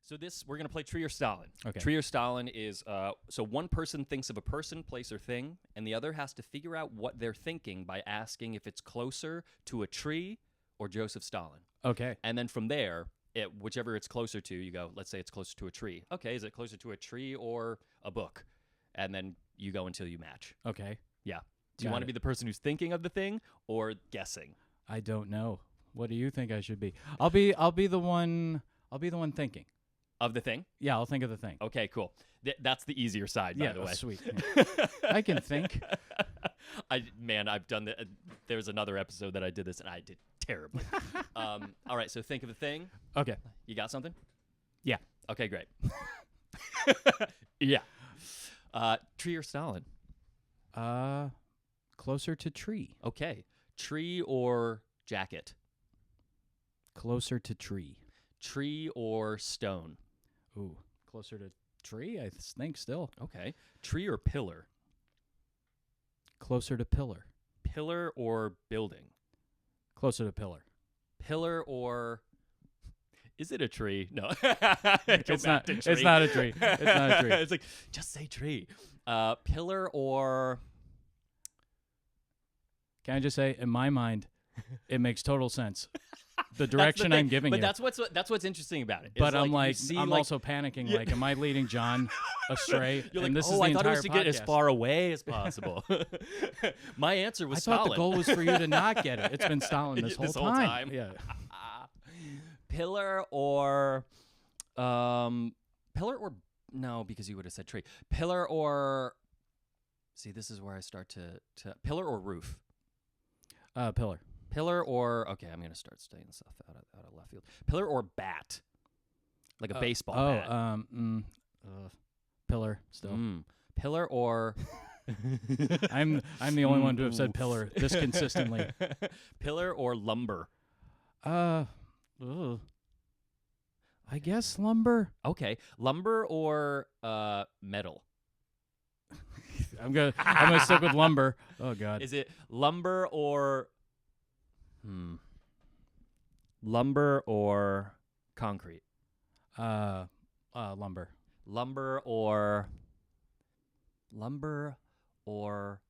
So we're going to play Tree or Stalin. Okay. Tree or Stalin is, so one person thinks of a person, place, or thing, and the other has to figure out what they're thinking by asking if it's closer to a tree or Joseph Stalin. Okay. And then from there, whichever it's closer to, you go, let's say it's closer to a tree. Okay, is it closer to a tree or a book? And then you go until you match. Okay. Yeah. Do you want to be the person who's thinking of the thing or guessing? I don't know. What do you think I should be? I'll be the one thinking. Of the thing? Yeah, I'll think of the thing. Okay, cool. That's the easier side, by the way. Sweet. Yeah. I can think. I've done that. There's another episode that I did this, and I did terribly. All right, so think of a thing. Okay. You got something? Yeah. Okay, great. Yeah. Tree or Stalin? Closer to tree. Okay. Tree or jacket? Closer to tree. Tree or stone? Ooh, closer to tree, I think still. Okay. Tree or pillar? Closer to pillar. Pillar or building? Closer to pillar. Pillar or... Is it a tree? No. It's not a tree. It's not a tree. It's like, just say tree. Pillar or... Can I just say, in my mind, it makes total sense. The direction I'm giving you. But that's what's interesting about it. But I'm also panicking. Like, am I leading John astray? You're and like, this is the I thought it was entire to get as podcast. far away as possible. My answer was Stalin. I thought the goal was for you to not get it. It's been Stalin this whole time. Yeah. Pillar or, no, because you would have said tree. Pillar or, see, this is where I start to pillar or roof. Pillar. Pillar or, okay, I'm going to start staying stuff out of left field. Pillar or bat, like a baseball bat. Pillar still. Pillar or... I'm the only one to have said pillar this consistently. Pillar or lumber? I guess lumber. Okay, lumber or metal? I'm gonna stick with lumber. Oh God. Is it lumber or lumber or concrete? Lumber. Lumber or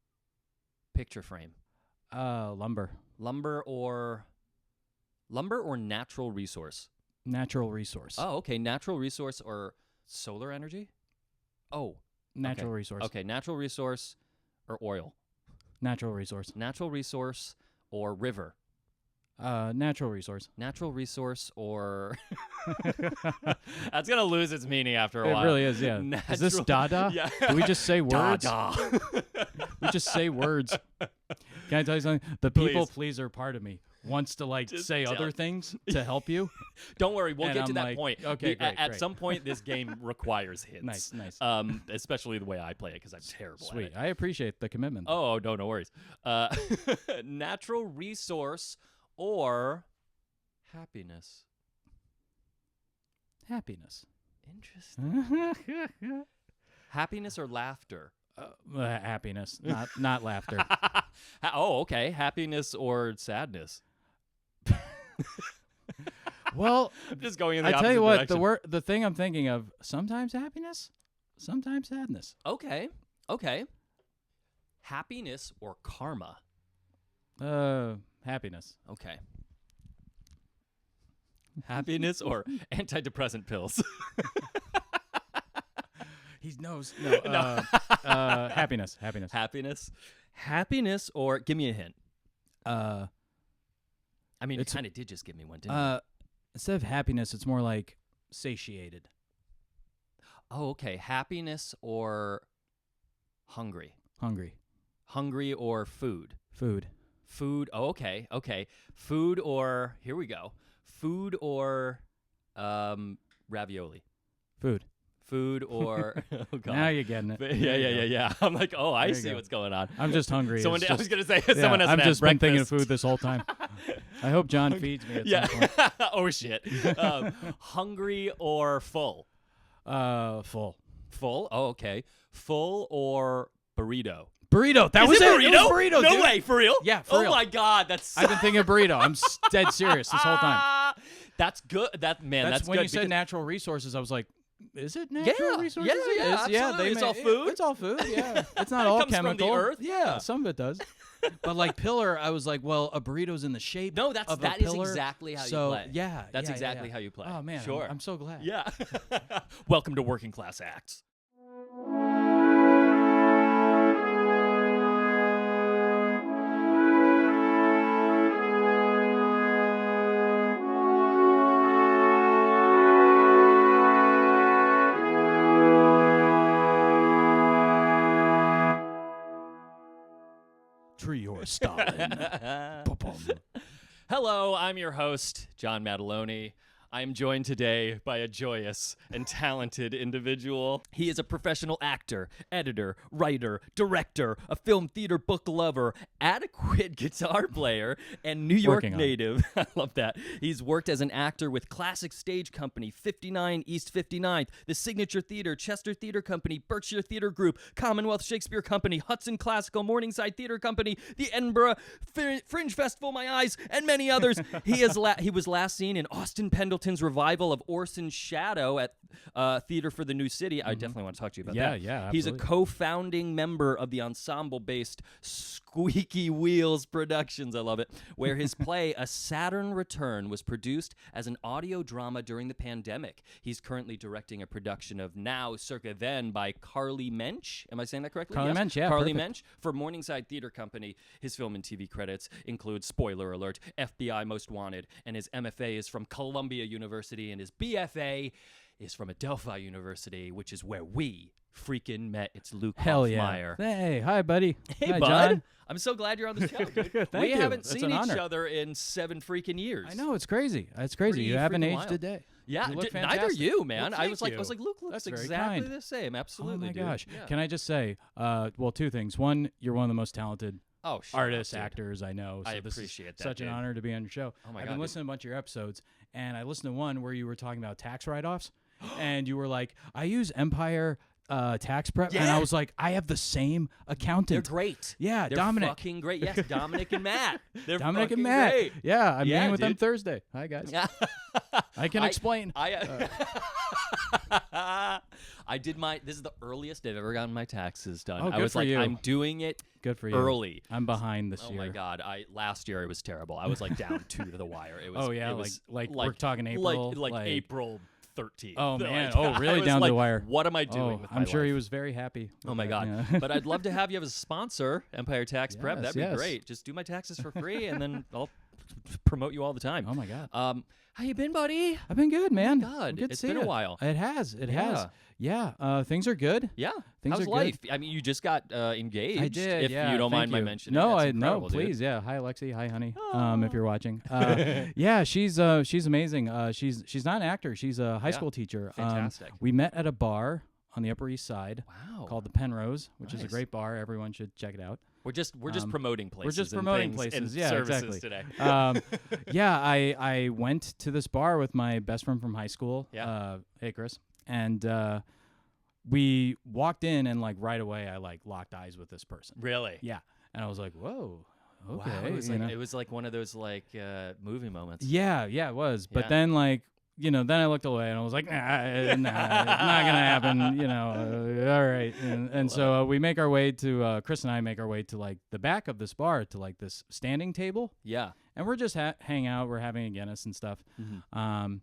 picture frame? Lumber. Lumber or natural resource? Natural resource. Oh, okay. Natural resource or solar energy? Oh. Natural resource. Okay, natural resource or oil? Natural resource. Natural resource or river? Natural resource. Natural resource or... That's going to lose its meaning after a while. It really is, yeah. Is this Dada? Yeah. Do we just say words? Dada. We just say words. Can I tell you something? The people pleaser part of me wants to just say other things to help you. Don't worry, we'll get to that point. Okay, great. At some point, this game requires hints. Nice. Especially the way I play it, because I'm terrible at it. Sweet. I appreciate the commitment. Oh, no worries. Natural resource or happiness? Happiness. Interesting. Happiness or laughter? Happiness, not laughter. Oh, okay. Happiness or sadness? Well, I'm just going in the I opposite tell you what, direction. the thing I'm thinking of, sometimes happiness, sometimes sadness. Okay. Happiness or karma? Happiness. Okay. Happiness or antidepressant pills? He knows. No. Happiness. Happiness or, give me a hint. I mean, it kind of did just give me one, didn't it? Instead of happiness, it's more like satiated. Oh, okay. Happiness or hungry? Hungry or food? Food. Oh, okay. Food or, here we go. Food or ravioli? Food or, oh God. Now you're getting it. Yeah. I'm like, oh, I see what's going on. I'm just hungry. I was going to say, someone hasn't I've just been thinking of breakfast. food this whole time. I hope John feeds me at some point. Oh, shit. Hungry or full? Full. Full? Oh, okay. Full or burrito? Burrito. That Is was it. It was burrito, No dude. way. For real? Yeah, for real. Oh, my God. That's I've been thinking of burrito. I'm dead serious this whole time. That's good. That's when good you said because- natural resources, I was like, is it natural Yeah, resources? yeah, absolutely. It's all food. It's all food. Yeah, it's not all comes from the chemical. earth. Yeah, some of it does. But like pillar, I was like, well, a burrito's in the shape. No, of that a is pillar. exactly how So, you play. Yeah, That's yeah, exactly yeah. how you play. Oh man, sure. I'm so glad. Yeah. Welcome to Working Class Acts. Trior Stalin. Ba-bum. Hello, I'm your host, John Mataloni. I am joined today by a joyous and talented individual. He is a professional actor, editor, writer, director, a film theater book lover, adequate guitar player, and New York Working on native. I love that. He's worked as an actor with Classic Stage Company, 59 East 59th, the Signature Theater, Chester Theater Company, Berkshire Theater Group, Commonwealth Shakespeare Company, Hudson Classical, Morningside Theater Company, the Edinburgh Fringe Festival, My Eyes, and many others. He was last seen in Austin Pendleton's revival of Orson's Shadow at Theater for the New City. I definitely want to talk to you about that. Yeah, He's a absolutely. co-founding member of the ensemble-based Squeaky Wheels Productions, I love it, where his play A Saturn Return was produced as an audio drama during the pandemic. He's currently directing a production of Now Circa Then by Carly Mensch. Am I saying that correctly? Carly Yes. Mensch, yeah, Carly perfect. Mensch for Morningside Theater Company. His film and TV credits include, spoiler alert, FBI Most Wanted, and his MFA is from Columbia University, and his BFA is from Adelphi University, which is where we freaking met. It's Luke Hell yeah. Hofmaier. Hey, hi, buddy. Hey, hi, bud. John. I'm so glad you're on the show. Dude. Thank we you. haven't It's seen an each honor. other in 7 freaking years. I know, it's crazy. It's crazy. Pretty You haven't freaking aged wild. a day. Yeah, You look neither fantastic. you, man. Well, I was thank like, you. Luke looks That's very exactly kind. the same. Absolutely, Oh my dude. gosh. Yeah. Can I just say, well, 2 things. One, you're one of the most talented Oh, shut artists, up, dude. actors I know. So I this appreciate is that, such an dude. honor to be on your show. Oh my I've God, been dude. listening to a bunch of your episodes, and I listened to one where you were talking about tax write-offs, and you were like, I use Empire tax prep, and Yeah. I was like, I have the same They're accountant. great. Yeah, They're Dominic. fucking great. Yes, Dominic and Matt. They're Dominic and fucking Matt. great. Yeah, I'm Yeah, meeting with them dude. Thursday. Hi, guys. Yeah. I can explain. I did my. This is the earliest I've ever gotten my taxes done. Oh, I good was for like, you. I'm doing it Good for you. early. I'm behind this Oh year. my god! Last year it was terrible. I was like down to the wire. It was. Oh, yeah, it was, like we're talking April, like like- April 13th. Oh, man. Like, Oh, really I was down to the like, wire. What am I doing Oh, with my I'm sure life? he was very happy. Oh with my that, god! yeah. But I'd love to have you as a sponsor, Empire Tax Prep. Yes, That'd be yes. great. Just do my taxes for free, and then I'll promote you all the time. Oh my god. How you been, buddy? I've been good, man. God, Good to it's see been a ya. while. It has. It Yeah. has. Yeah. Things are good. Yeah. Things How's are life? I mean, you just got engaged. I did. If yeah, you don't thank mind my you. mentioning. No, That's no, incredible, dude. please. Yeah. Hi, Lexi. Hi, honey. If you're watching. Yeah, she's amazing. She's not an actor. She's a high school teacher. Fantastic. We met at a bar on the Upper East Side Wow. called the Penrose, which is a Nice. great bar. Everyone should check it out. We're just promoting places. We're just and promoting things places. and Yeah, services exactly. today. Yeah, I went to this bar with my best friend from high school. Yeah. Hey, Chris. And we walked in, and like right away, I like locked eyes with this person. Really? Yeah, and I was like, whoa. Okay. Wow. you know? It was like one of those like movie moments. Yeah, it was. But Yeah. then like, then I looked away and I was like, nah, it's not gonna happen. All right. And so we make our way to Chris and I make our way to like the back of this bar to like this standing table, Yeah. and we're just hang out. We're having a Guinness and stuff. Mhm.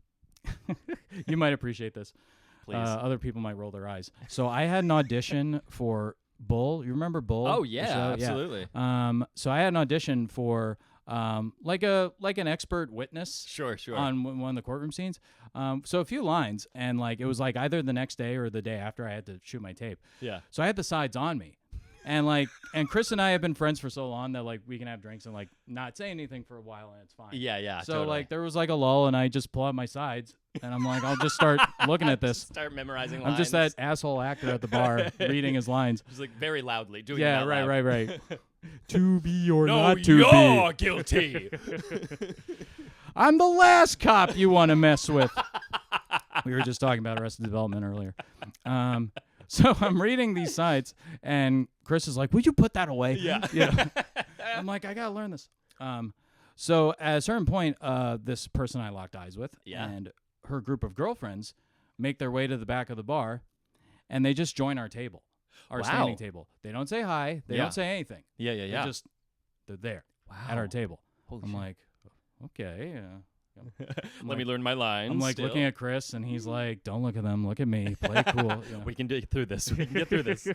You might appreciate this. Please. Other people might roll their eyes. So I had an audition for Bull. You remember Bull? Oh the yeah, show? absolutely. So I had an audition for like an expert witness Sure. on one of the courtroom scenes. So a few lines, and like it was like either the next day or the day after I had to shoot my tape. Yeah. So I had the sides on me. And Chris and I have been friends for so long that like we can have drinks and like not say anything for a while and it's fine. Yeah. So totally. like there was like a lull and I just pull out my sides and I'm like, I'll just start looking at this. Start memorizing I'm lines. just that asshole actor at the bar reading his lines. Just like very loudly doing. Yeah, it out loud. right. To be or No, not to you're be. guilty. I'm the last cop you want to mess with. We were just talking about Arrested Development earlier. So I'm reading these sites, and Chris is like, "Would you put that away?" Yeah. I'm like, "I gotta learn this." So at a certain point, this person I locked eyes with, Yeah. and her group of girlfriends make their way to the back of the bar, and they just join our table, our standing table. They don't say hi. They don't say anything. Yeah. They're there Wow. at our table. Holy I'm shit. like, okay. Let me learn my lines. I'm like still. looking at Chris, and he's like, "Don't look at them. Look at me. Play cool." You know. We can get through this. We can get through this.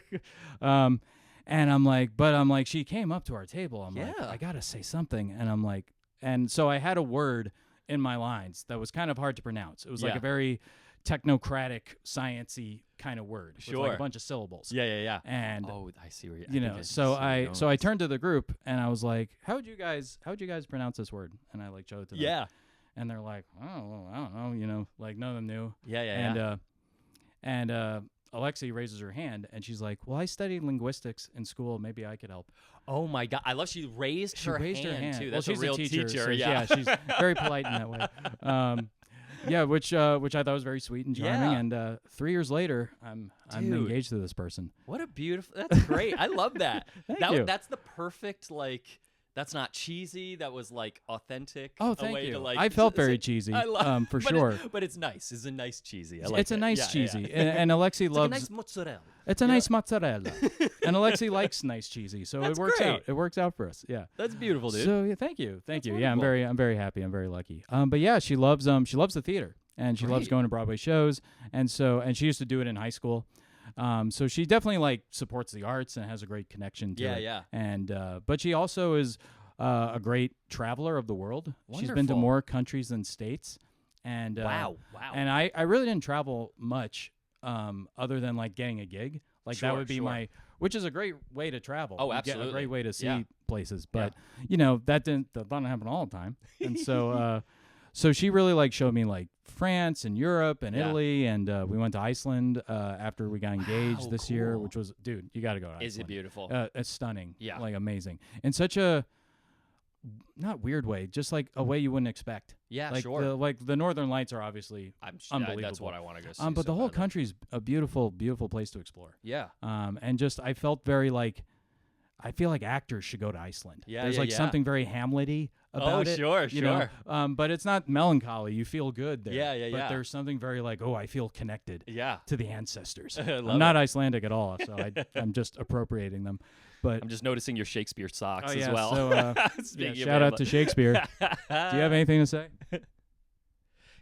And I'm like, she came up to our table. I'm like, Yeah. I gotta say something. And I'm like, and so I had a word in my lines that was kind of hard to pronounce. It was like Yeah. a very technocratic, science-y kind of word with like Sure. a bunch of syllables. Yeah. And I see where you know, so I turned to the group and I was like, how would you guys pronounce this word? And I like showed it to them. Yeah. And they're like, oh, well, I don't know, you know, like none of them knew. Yeah. And Alexi raises her hand and she's like, well, I studied linguistics in school. Maybe I could help. Oh my God! I love she raised her hand too. Well, That's she's a real teacher. So yeah. she's very polite in that way. Yeah, which I thought was very sweet and charming. Yeah. And 3 years later, I'm Dude. engaged to this person. What a beautiful. That's great. I love that. Thank you. That's the perfect like. That's not cheesy. That was like authentic. Oh, a thank way you. To, like, I felt very say- cheesy, I love, for but sure. But it's nice. It's a nice cheesy. I like It's a it. nice Yeah, cheesy, yeah. and Alexi It's loves. like a nice mozzarella. It's a Yeah. nice mozzarella, and Alexi likes nice cheesy, so That's it works great. out. It works out for us. Yeah. That's beautiful, dude. So yeah, thank you. That's Yeah, I'm wonderful. very happy. I'm very lucky. But yeah, she loves the theater, and she loves Great. going to Broadway shows, and she used to do it in high school. So she definitely like supports the arts and has a great connection to it. Yeah. And but she also is a great traveler of the world. She's been to Wonderful. more countries than states. And Wow. And I really didn't travel much other than like getting a gig. Like that Sure, would be sure. which is a great way to travel. Oh, You get absolutely. a great way to see Yeah. places. But you know, that doesn't happen all the time. And so so she really like showed me like France and Europe and Yeah. Italy, and we went to Iceland after we got engaged Wow, this year, cool. which was, dude, you got to go to Iceland. Is it beautiful? It's stunning. Yeah. Like amazing. In such a not weird way, just like a way you wouldn't expect. Yeah, Like sure. the Northern Lights are obviously That's unbelievable. what I want to go see. but so the whole badly. country's a beautiful, beautiful place to explore. Yeah. And just I felt very like I feel like actors should go to Iceland. Yeah, There's yeah, like yeah. something very Hamlet-y about it. Sure, you know? sure. But it's not melancholy. You feel good there. Yeah, But yeah. there's something very like, oh, I feel connected Yeah. to the ancestors. I love I'm not it. Icelandic at all, so I'm just appropriating them. But I'm just noticing your Shakespeare socks oh, as yeah, well. so, yeah, Speaking of shout out to Shakespeare. Do you have anything to say?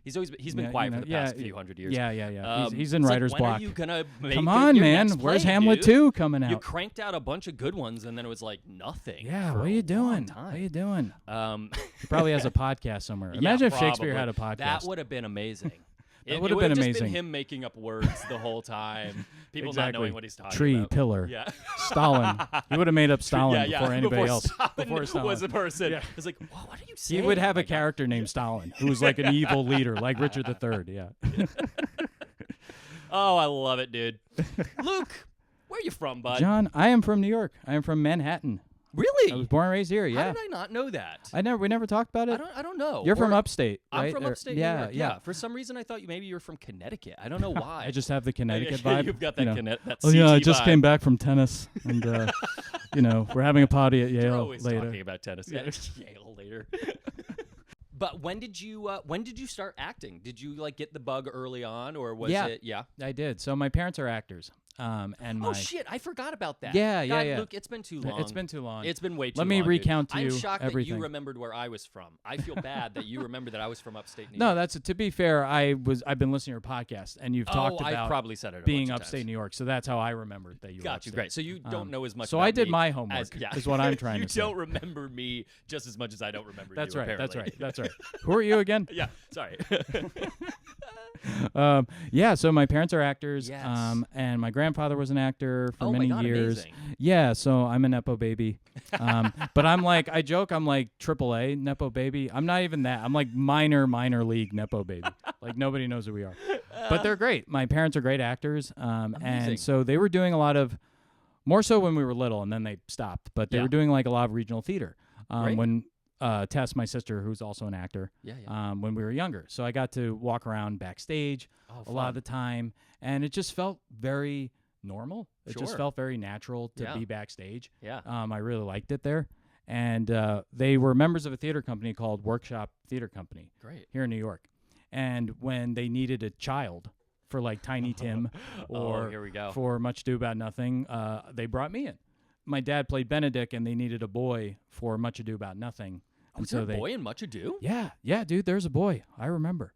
He's been Yeah, quiet you know, for the past few hundred years. Yeah. He's in It's like, writer's when block. Are you gonna make Come it on, your man. next Where's play, Hamlet dude? 2 coming You out? cranked out a bunch of good ones, and then it was like nothing. Yeah, for what are a you long doing? time. What are you doing? Um, He probably has a podcast somewhere. yeah, Imagine if Shakespeare probably. had a podcast. That would have been amazing. That would have been just amazing. been him making up words the whole time. People Exactly. not knowing what he's talking Tree, about. pillar, Yeah. Stalin. He would have made up Stalin yeah, before anybody else. Stalin Before Stalin. was a person. Yeah. It's like, whoa, what are you saying? He would have Oh a my God. character named Stalin, who was like an evil leader, like Richard III. Yeah. Oh, I love it, dude. Luke, where are you from, bud? John, I am from New York. I am from Manhattan. Really? I was born and raised here. How Yeah. did I not know that? We never talked about it. I don't know. You're from Or- upstate, right? I'm from Or- upstate yeah, New York. yeah. For some reason, I thought maybe you were from Connecticut. I don't know why. I just have the Connecticut Yeah, vibe. You've got that you know. that Oh yeah, I CT just vibe. came back from tennis, and you know we're having a party at You're Yale always later. talking about tennis. Yeah, Yale later. But when did you start acting? Did you like get the bug early on, or was Yeah. it? Yeah. I did. So my parents are actors, and my Oh shit! I forgot about that. Yeah, God, yeah. Luke, it's been too long. It's been too long. It's been way too Let long. me dude. recount to I'm you shocked that everything. you remembered where I was from. I feel bad that you remembered that I was from upstate New No, York. that's to be fair. I've been listening to your podcast, and you've talked I about probably said it a being bunch of upstate times. New York, so that's how I remembered that you. were Got you. upstate. Great. So you don't know as much. So about I did me my homework. as- yeah. Is what I'm trying you to say. don't remember me just as much as I don't remember That's you. right. That's apparently. right. That's right. Who are you again? Yeah. Sorry. Yeah. So my parents are actors. Yes. And my grandfather was an actor for Oh my many God, years. amazing. Yeah. So I'm a nepo baby. But I joke, I'm like AAA nepo baby. I'm not even that. I'm like minor league nepo baby. Like nobody knows who we are. But they're great. My parents are great actors. Amazing. And so they were doing a lot of, more so when we were little, and then they stopped. But they Yeah. were doing like a lot of regional theater. Great. When Tess, my sister, who's also an actor, Yeah. Yeah. when we were younger. So I got to walk around backstage Oh, a lot fun. of the time, and it just felt very normal. It just Sure. felt very natural to Yeah. be backstage. Yeah. I really liked it there. and they were members of a theater company called Workshop Theater Company. Great. Here in New York. And when they needed a child for like Tiny Tim or here we go. for Much Ado About Nothing, they brought me in. My dad played Benedict, and they needed a boy for Much Ado About Nothing. And Was there a boy in Much Ado? Yeah, dude, there's a boy. I remember.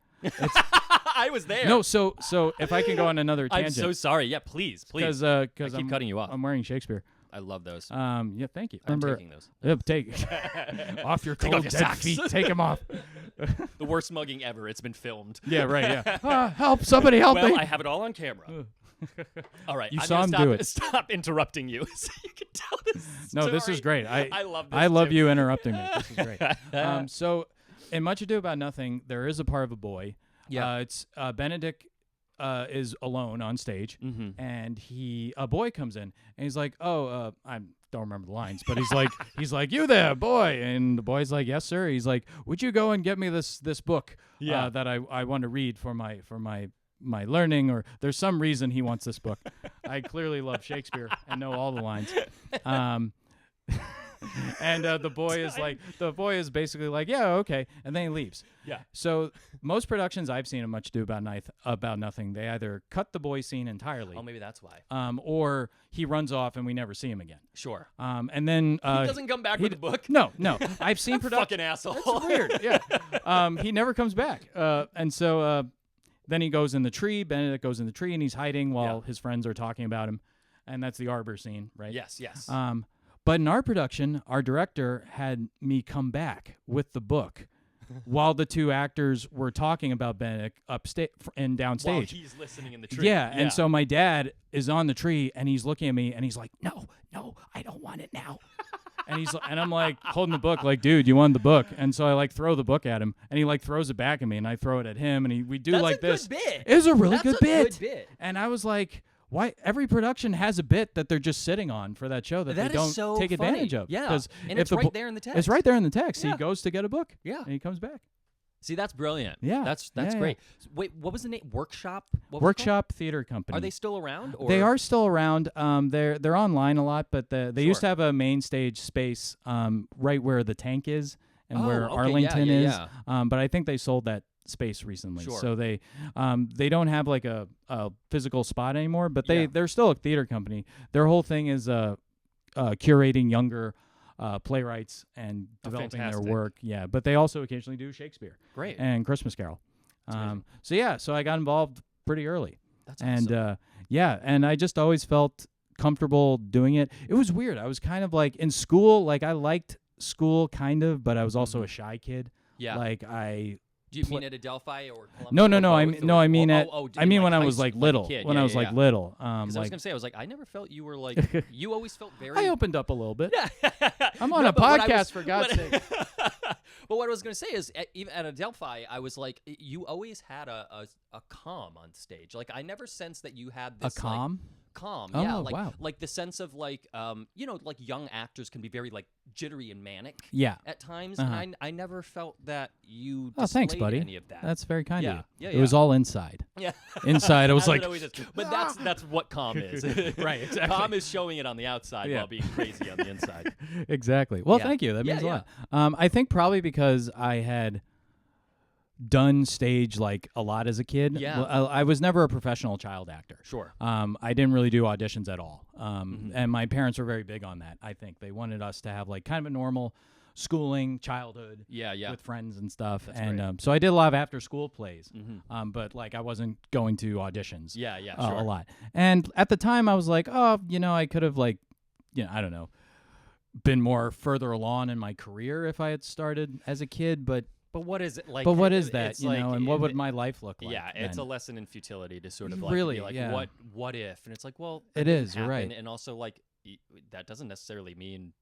I was there. No, so if I can go on another I'm tangent. so sorry. Yeah, please. Because I keep cutting you off. I'm wearing Shakespeare. I love those. Yeah, thank you. I'm Remember, taking those. take off your Take cold off your dead socks. feet. Take them off. The worst mugging ever. It's been filmed. Yeah, right. Yeah. Help! Somebody help Well, me! I have it all on camera. All right. You I'm saw gonna him stop, do it. Stop interrupting you so you can tell this No, this story. is great. I love this I love too. you interrupting me. This is great. So, in Much Ado About Nothing, there is a part of a boy. Yeah. It's Benedict is alone on stage, Mm-hmm. and a boy comes in, and he's like, "Oh, I don't remember the lines, but he's like, you there, boy?" And the boy's like, "Yes, sir." He's like, "Would you go and get me this book that I want to read for my learning?" Or there's some reason he wants this book. I clearly love Shakespeare and know all the lines. And the boy is basically like, "Yeah, okay," and then he leaves. Yeah. So most productions I've seen of Much Ado About Nothing, they either cut the boy scene entirely, Oh, maybe that's why. or he runs off and we never see him again. Sure. And then He doesn't come back with the book. No, I've seen Fucking asshole. That's weird. Yeah. He never comes back. And so then he goes in the tree. Benedict goes in the tree and he's hiding while his friends are talking about him, and that's the arbor scene, right? Yes. But in our production, our director had me come back with the book while the two actors were talking about Benedict upstate and downstage. While he's listening in the tree. Yeah, and so my dad is on the tree and he's looking at me and he's like, "No, I don't want it now." and I'm like holding the book, like, "Dude, you want the book?" And so I like throw the book at him, and he like throws it back at me, and I throw it at him, and we do That's like a good this. bit. It was a really That's good a bit. good bit. And I was like, why every production has a bit that they're just sitting on for that show that That they is don't so take funny. advantage of. Yeah. 'Cause And if it's the right there in the text. It's right there in the text. Yeah. He goes to get a book. Yeah. And he comes back. See, that's brilliant. Yeah. That's Yeah, great. Wait, what was the name? Workshop? What was it called? Workshop Theater Company. Are they still around? Or? They are still around. They're online a lot, but they used to Sure. have a main stage space right where the tank is and Oh, where okay, Arlington yeah, is. yeah. But I think they sold that space recently. Sure. So they don't have like a physical spot anymore, but they're still a theater company. Their whole thing is curating younger playwrights and developing their fantastic. work. Yeah, but they also occasionally do Shakespeare Great. and Christmas Carol. So I got involved pretty early. That's awesome. And and I just always felt comfortable doing it. It was weird. I was kind of like in school, like I liked school kind of, but I was also a shy kid. Yeah. Like I Do you mean at Adelphi or Columbia? No. or I both, mean I mean or- at oh, I mean like when I high was school, like little. kid. When Yeah, I was yeah, like yeah. little. 'Cause I was Like gonna say, I was like, I never felt you were like, you always felt very. I opened up a little bit. I'm No, on a but what I podcast was- for God's what- sake. But what I was gonna say is, even at Adelphi, I was like, you always had a calm on stage. Like I never sensed that you had A this calm? calm. Oh, Yeah, like wow. like the sense of like like young actors can be very like jittery and manic. Yeah. At times, Uh-huh. and I never felt that you. Oh, thanks, displayed buddy. Any of that. That's very kind of Yeah, you. yeah, It was yeah. all inside. yeah. Inside, I was As it like, always is. But that's what calm is. Right, exactly. Calm is showing it on the outside Yeah. while being crazy on the inside. Exactly. Well, Yeah. thank you. That Yeah, means a lot. I think probably because I had done stage like a lot as a kid. Yeah. Well, I was never a professional child actor. Sure. I didn't really do auditions at all. Mm-hmm. And my parents were very big on that. I think they wanted us to have like kind of a normal schooling childhood. Yeah. With friends and stuff. That's and great. so I did a lot of after school plays. Mm-hmm. But like I wasn't going to auditions. Yeah, sure. A lot. And at the time I was like, oh, I could have like, I don't know, been more further along in my career if I had started as a kid, but what is it like? what is that, it's like, and what would my life look like? Yeah, it's a then? lesson in futility to sort of like Really, be like, yeah. what if? And it's like, well, It that didn't is, you're right. happen. And also like that doesn't necessarily mean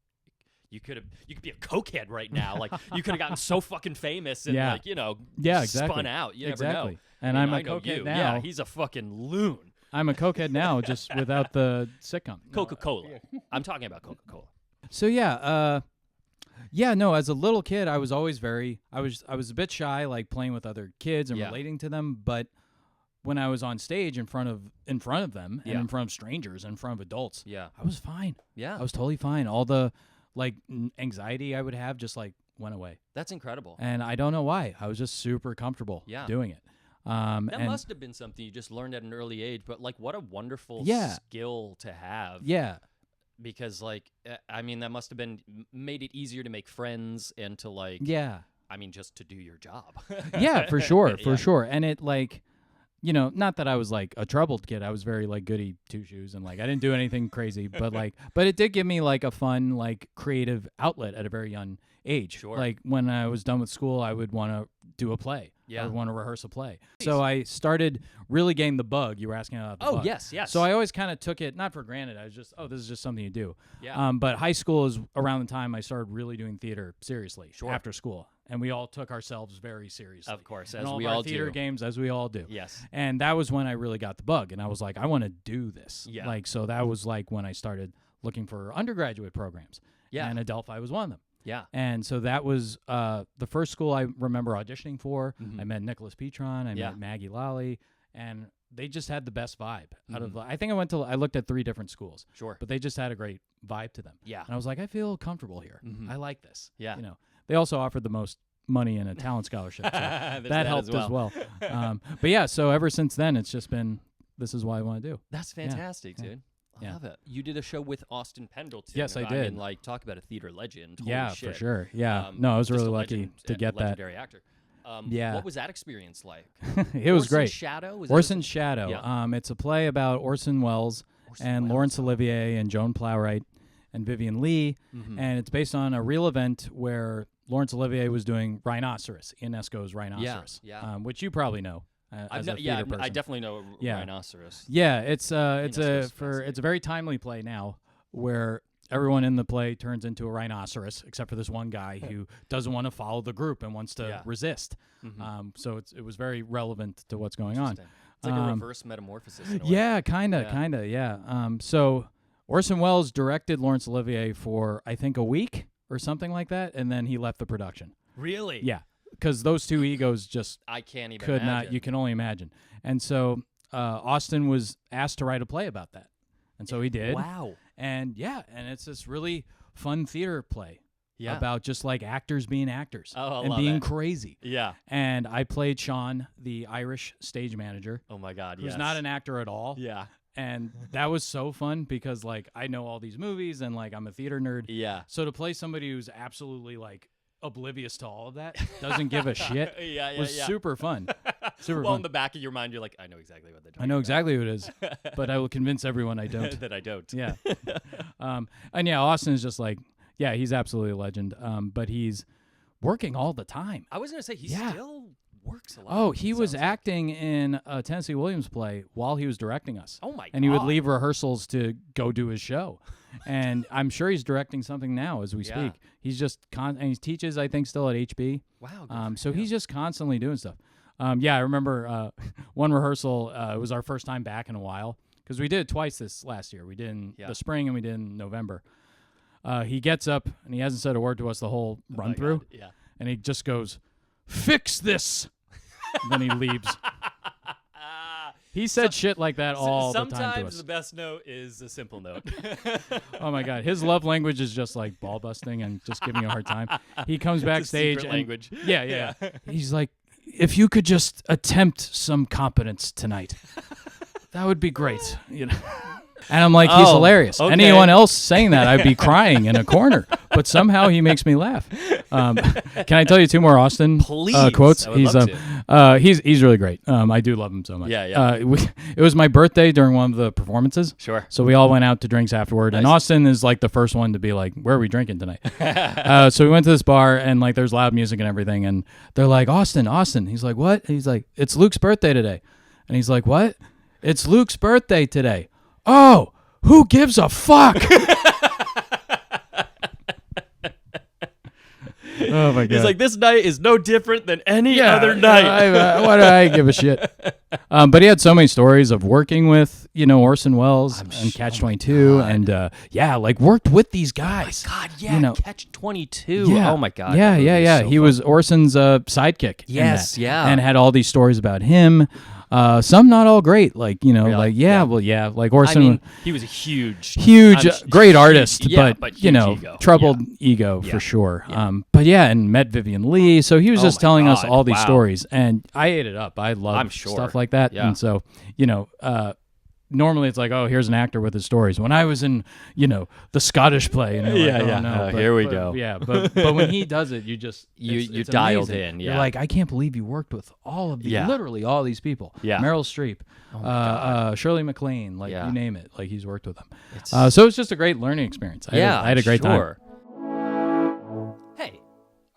you could be a cokehead right now. Like you could have gotten so fucking famous and Yeah. like Yeah, exactly. spun out. You never Exactly. know. And I I'm mean, a I know cokehead you. now. Yeah, he's a fucking loon. I'm a cokehead now, just without the sitcom. Coca-Cola. I'm talking about Coca-Cola. So no, as a little kid, I was always I was a bit shy, like playing with other kids and Yeah. relating to them. But when I was on stage in front of them and Yeah. in front of strangers, in front of adults, Yeah. I was fine. Yeah. I was totally fine. All the like anxiety I would have just like went away. That's incredible. And I don't know why. I was just super comfortable doing it. That must have been something you just learned at an early age, but like what a wonderful skill to have. Yeah. Because like, I mean, that must have been made it easier to make friends and to like, I mean, just to do your job. Yeah, for sure. For sure. And it like, you know, not that I was like a troubled kid. I was very like goody two shoes and like I didn't do anything crazy, but like, but it did give me like a fun, like creative outlet at a very young age. Sure. Like when I was done with school, I would want to do a play. Yeah. I would want to rehearse a play. So I started really getting the bug. You were asking about the bug. Oh, yes. So I always kind of took it, not for granted. I was just, this is just something you do. Yeah. But high school is around the time I started really doing theater seriously. Sure. After school. And we all took ourselves very seriously. Of course, and as all we of our all theater do. games, as we all do. Yes. And that was when I really got the bug. And I was like, I want to do this. Yeah. Like, so that was like when I started looking for undergraduate programs. Yeah. And Adelphi was one of them. Yeah. And so that was the first school I remember auditioning for. Mhm. I met Nicholas Petron. I met Maggie Lally. And they just had the best vibe out of. I think I looked at 3 different schools. Sure. But they just had a great vibe to them. Yeah. And I was like, I feel comfortable here. Mhm. I like this. Yeah. You know, they also offered the most money in a talent scholarship. So that helped as well. But yeah, so ever since then, it's just been, this is what I want to do. That's fantastic, dude. I love it. You did a show with Austin Pendleton. Yes, I I did. mean, like, talk about a theater legend. Holy Yeah, shit. for sure. Yeah. No, I was just really a lucky legend to and get that. legendary actor. Yeah. What was that experience like? It was great. Shadow? Was Orson's Shadow. Yeah. It's a play about Orson Welles and Laurence Olivier and Joan Plowright and Vivian Leigh, and it's based on a real event where Laurence Olivier was doing Rhinoceros, Ionesco's Rhinoceros, which you probably know. As a theater person. I definitely know Yeah. Rhinoceros. Yeah, it's Ionesco's a very timely play now, where everyone in the play turns into a rhinoceros, except for this one guy who doesn't want to follow the group and wants to resist. So it was very relevant to what's going on. It's like a reverse metamorphosis. In a way. Yeah, kind of, yeah. So Orson Welles directed Laurence Olivier for, I think, a week or something like that, and then he left the production. Really? Yeah, because those two egos just I can't even could imagine. not. You can only imagine. And so Austin was asked to write a play about that, and so he did. Wow. And and it's this really fun theater play Yeah. about just like actors being actors I and love being it. crazy. Yeah. And I played Sean, the Irish stage manager, Oh my God. who's Yes. not an actor at all. Yeah. And that was so fun because like I know all these movies and like I'm a theater nerd. Yeah. So to play somebody who's absolutely like oblivious to all of that, doesn't give a shit, was super fun. Super Well, fun. in the back of your mind, you're like, I know exactly what they're talking I know about. exactly who it is, but I will convince everyone I don't. that I don't. Yeah. And yeah, Austin is just like, yeah, he's absolutely a legend. But he's working all the time. I was going to say, he still works a lot. Oh, he was Sounds like. acting in a Tennessee Williams play while he was directing us. Oh my God. And he would leave rehearsals to go do his show. And I'm sure he's directing something now as we Yeah. speak. He's just and he teaches, I think, still at HB. Wow. good for So him. he's just constantly doing stuff. Yeah, I remember one rehearsal. It was our first time back in a while because we did it twice this last year. We did in the spring and we did in November. He gets up and he hasn't said a word to us the whole Oh run my through. God. Yeah. And he just goes, "Fix this." And then he leaves. He said shit like that all the time to Sometimes us. the best note is a simple note. Oh my God, his love language is just like ball busting and just giving you a hard time. He comes backstage secret and language. Yeah. He's like, "If you could just attempt some competence tonight, that would be great." You know. And I'm like, he's Oh, hilarious. okay. Anyone else saying that, I'd be crying in a corner. But somehow he makes me laugh. Can I tell you 2 more Austin Please. quotes? I would love He's really great. I do love him so much. Yeah. It was my birthday during one of the performances. Sure. So we all went out to drinks afterward. And Nice. Austin is like the first one to be like, "Where are we drinking tonight?" So we went to this bar and like there's loud music and everything. And they're like, Austin. He's like, "What?" He's like, "It's Luke's birthday today." And he's like, "What?" "It's Luke's birthday today." "Oh, who gives a fuck?" Oh my God. He's like, this night is no different than any other night. Why do I give a shit? But he had so many stories of working with, Orson Welles and Catch-22, and like worked with these guys. God, yeah. Catch-22. Yeah. Oh my God. Yeah. So He was Orson's sidekick. in Yes, that, yeah. and had all these stories about him. Some not all great. Like, you know, Really? like, like I Orson. mean, he was a huge, Great artist, yeah, but huge you know, ego. troubled ego Yeah. for sure. Yeah. But yeah, and met Vivian Lee. So he was Oh just my telling us God. all these Wow. stories, and I ate it up. I love I'm sure. stuff like that. Yeah. And so, you know, normally it's like, oh, here's an actor with his stories. When I was in, you know, the Scottish play, and Yeah, like, oh, yeah. no, Oh, but- here we but- go. Yeah, but when he does it, you just You it's dialed amazing. in, You're yeah. like, I can't believe you worked with all of these, Yeah. literally all these people. Yeah. Meryl Streep, Oh my God. Shirley MacLaine, like Yeah. you name it, like he's worked with them. It's- So it's just a great learning experience. I had a great time. sure. Hey,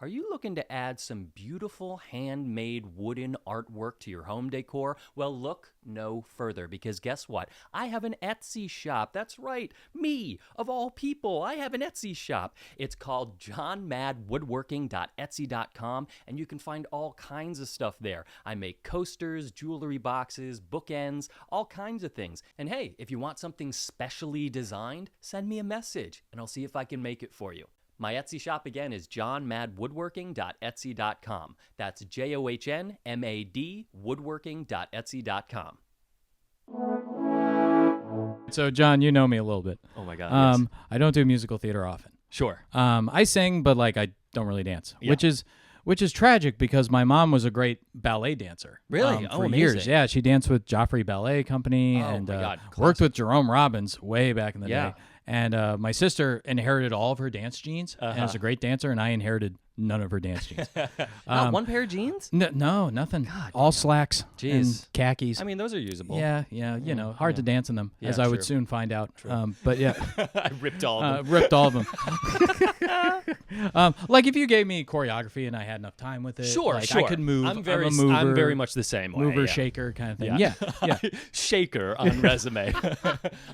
are you looking to add some beautiful handmade wooden artwork to your home decor? Well, look no further, because guess what? I have an Etsy shop. That's right, me, of all people. I have an Etsy shop. It's called johnmadwoodworking.etsy.com, and you can find all kinds of stuff there. I make coasters, jewelry boxes, bookends, all kinds of things. And hey, if you want something specially designed, send me a message, and I'll see if I can make it for you. My Etsy shop again is johnmadwoodworking.etsy.com. That's JOHNMAD woodworking.etsy.com. So John, you know me a little bit. Oh my God. Yes. I don't do musical theater often. Sure. I sing, but like I don't really dance, Yeah. which is tragic because my mom was a great ballet dancer. Really? Oh, for amazing. years. Yeah, she danced with Joffrey Ballet Company Oh, and my God. worked with Jerome Robbins way back in the Yeah. day. And my sister inherited all of her dance genes and is a great dancer, and I inherited none of her dance genes. Not one pair of jeans? No, nothing. All slacks Jeez. and khakis. I mean, those are usable. Yeah, you know, hard to dance in them, Yeah, as I would true. soon find out. But yeah, I ripped all of them. ripped all of them. Like if you gave me choreography and I had enough time with it, Sure, like sure. I could move. I'm very, a mover, I'm very much the same way. mover, yeah. shaker kind of thing. Yeah, yeah. Shaker on resume.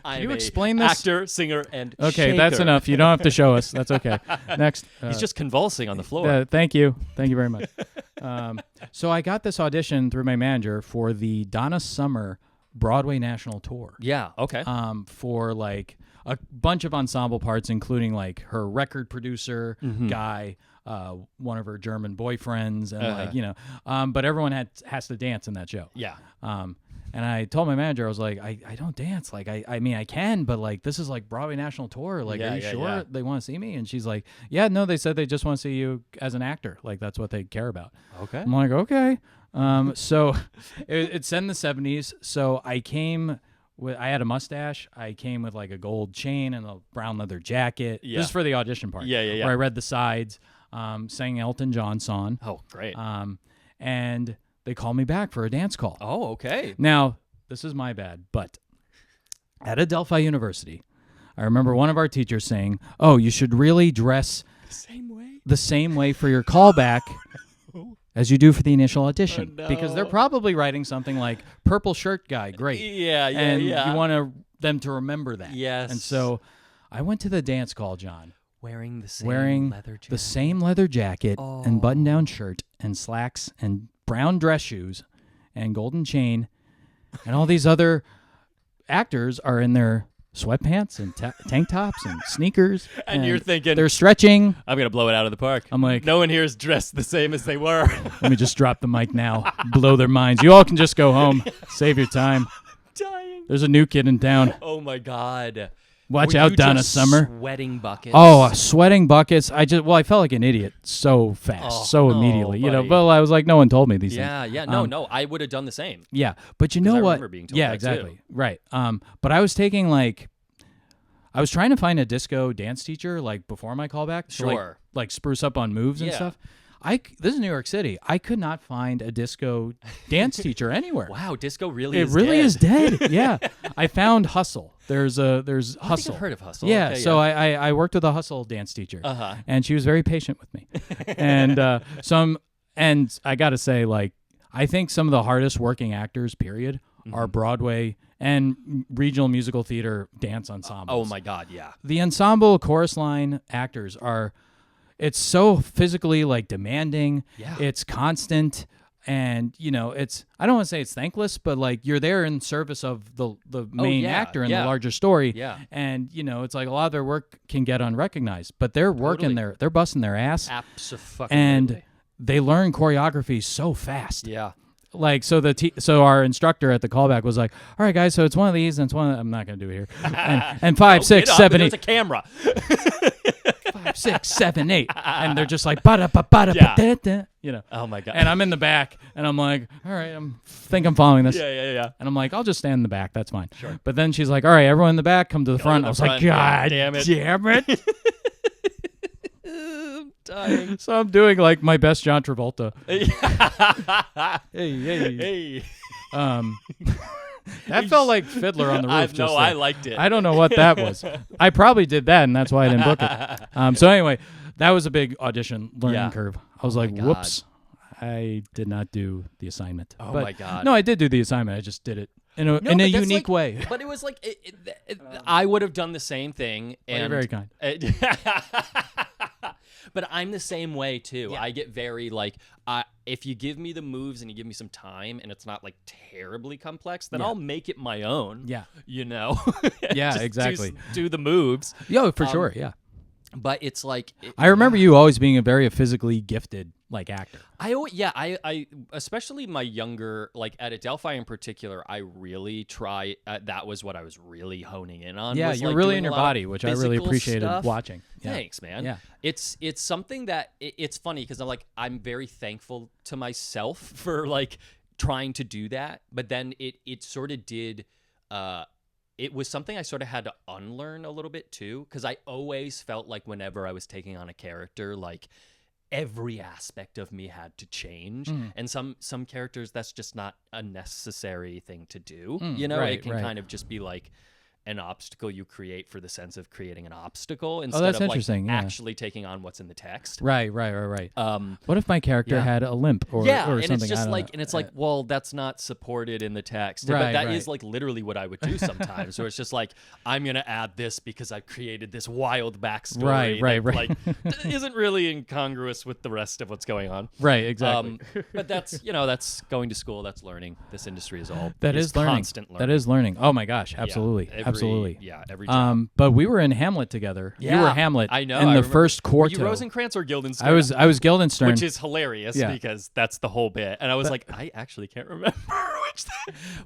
I'm you a explain this? actor, singer, and Okay, that's shaker. enough. You don't have to show us. That's okay. Next. He's just convulsing on the floor. Thank you very much. So I got this audition through my manager for the Donna Summer Broadway National Tour. Yeah. Okay. For like a bunch of ensemble parts, including like her record producer guy, one of her German boyfriends, and like, you know, but everyone has to dance in that show. Yeah. And I told my manager, I was like, I don't dance. Like, I mean, I can, but like, this is like Broadway National Tour. Like, Yeah, are you yeah, sure yeah. they want to see me? And she's like, yeah, no, they said they just want to see you as an actor. Like, that's what they care about. Okay. I'm like, okay. So it's in the 70s. So I came with, I had a mustache. I came with like a gold chain and a brown leather jacket. Yeah. This is for the audition part. Yeah, yeah, yeah. Where I read the sides, sang Elton John song. Oh, great. And they called me back for a dance call. Oh, okay. Now, this is my bad, but at Adelphi University, I remember one of our teachers saying, "Oh, you should really dress the same way for your callback as you do for the initial audition." Oh, no. Because they're probably writing something like "purple shirt guy, great." Yeah, yeah, and yeah. you want them to remember that. Yes. And so I went to the dance call, John, Wearing the same wearing leather jacket. the same leather jacket and button-down shirt and slacks and brown dress shoes and golden chain, and all these other actors are in their sweatpants and tank tops and sneakers. And you're thinking, they're stretching. I'm going to blow it out of the park. I'm like, No one here is dressed the same as they were. let me just drop the mic now, blow their minds. You all can just go home, save your time. Dying. There's a new kid in town. Oh, my God. Watch Were out, you Donna just Summer. Sweating buckets. Oh, sweating buckets. I felt like an idiot so fast, so immediately. You know, buddy. but I was like, no one told me these things. Yeah, yeah. No, I would have done the same. Yeah, but you know I what? remember being told Yeah, that, exactly. too. Right. But I was taking I was trying to find a disco dance teacher like before my callback. To, Sure. like spruce up on moves and Yeah. stuff. This is New York City. I could not find a disco dance teacher anywhere. Wow, disco really It is really dead. is dead. Yeah. I found Hustle. There's I Hustle. think I've heard of Hustle. Yeah, Okay, so I worked with a Hustle dance teacher, Uh-huh. and she was very patient with me. And and I got to say, like, I think some of the hardest working actors, period, are Broadway and regional musical theater dance ensembles. Oh, my God, yeah. The ensemble chorus line actors it's so physically like demanding. Yeah. It's constant. And, you know, I don't want to say it's thankless, but like you're there in service of the main yeah, actor in yeah. the larger story. Yeah. And, you know, it's like a lot of their work can get unrecognized, but they're working Totally. they're busting their ass. Absolutely. And they learn choreography so fast. Yeah. like so our instructor at the callback was like, all right guys, so it's one of these and it's one of I'm not gonna do it here. And 5, 6, 7, 8. There's a camera. 5, 6, 7, 8. And they're just like ba-da-ba-da-ba-da-da, you know. Oh my god. And I'm in the back and I'm like, all right, think I'm following this. Yeah. And I'm like, I'll just stand in the back, that's fine. Sure. But then she's like, all right, everyone in the back, come to the front. I was like, God damn it. I'm dying. So I'm doing like my best John Travolta. Hey. That felt like Fiddler on the Roof. I liked it. I don't know what that was. I probably did that, and that's why I didn't book it. So anyway, that was a big audition learning curve. I was like, whoops, I did not do the assignment. Oh but my god. No, I did do the assignment. I just did it in a unique way. But it was like I would have done the same thing. And you're very kind. But I'm the same way too. Yeah. I get very like, if you give me the moves and you give me some time and it's not like terribly complex, then I'll make it my own. Yeah. You know? Yeah, Just exactly. Do the moves. Yo, for sure, yeah. But it's like I remember you always being a very physically gifted like actor. I especially my younger, like at Adelphi in particular, I really try. That was what I was really honing in on. Yeah, was, you're like, really doing in a your lot of body, which I really physical appreciated stuff. watching. Yeah. Thanks, man. Yeah. It's something that it's funny because I'm very thankful to myself for like trying to do that, but then it sort of did. It was something I sort of had to unlearn a little bit too, because I always felt like whenever I was taking on a character, like every aspect of me had to change. And some characters, that's just not a necessary thing to do. You know, right, it can right. kind of just be like an obstacle you create for the sense of creating an obstacle instead that's of like interesting, yeah. actually taking on what's in the text. Right. What if my character had a limp or and something? it's just I don't like, know. and it's like, well, that's not supported in the text. Right, but that is right. like literally what I would do sometimes. Where it's just like, I'm gonna add this because I've created this wild backstory, Right. that, like isn't really incongruous with the rest of what's going on. Right, exactly. But that's that's going to school. That's learning. This industry is all That is learning. constant learning. That is learning. Oh my gosh, absolutely, absolutely. Every job. But we were in Hamlet together. Yeah, you were Hamlet. I know. In I the remember. first Were quarto. you Rosencrantz or Guildenstern? I was Guildenstern, which is hilarious because that's the whole bit. And I was like, I actually can't remember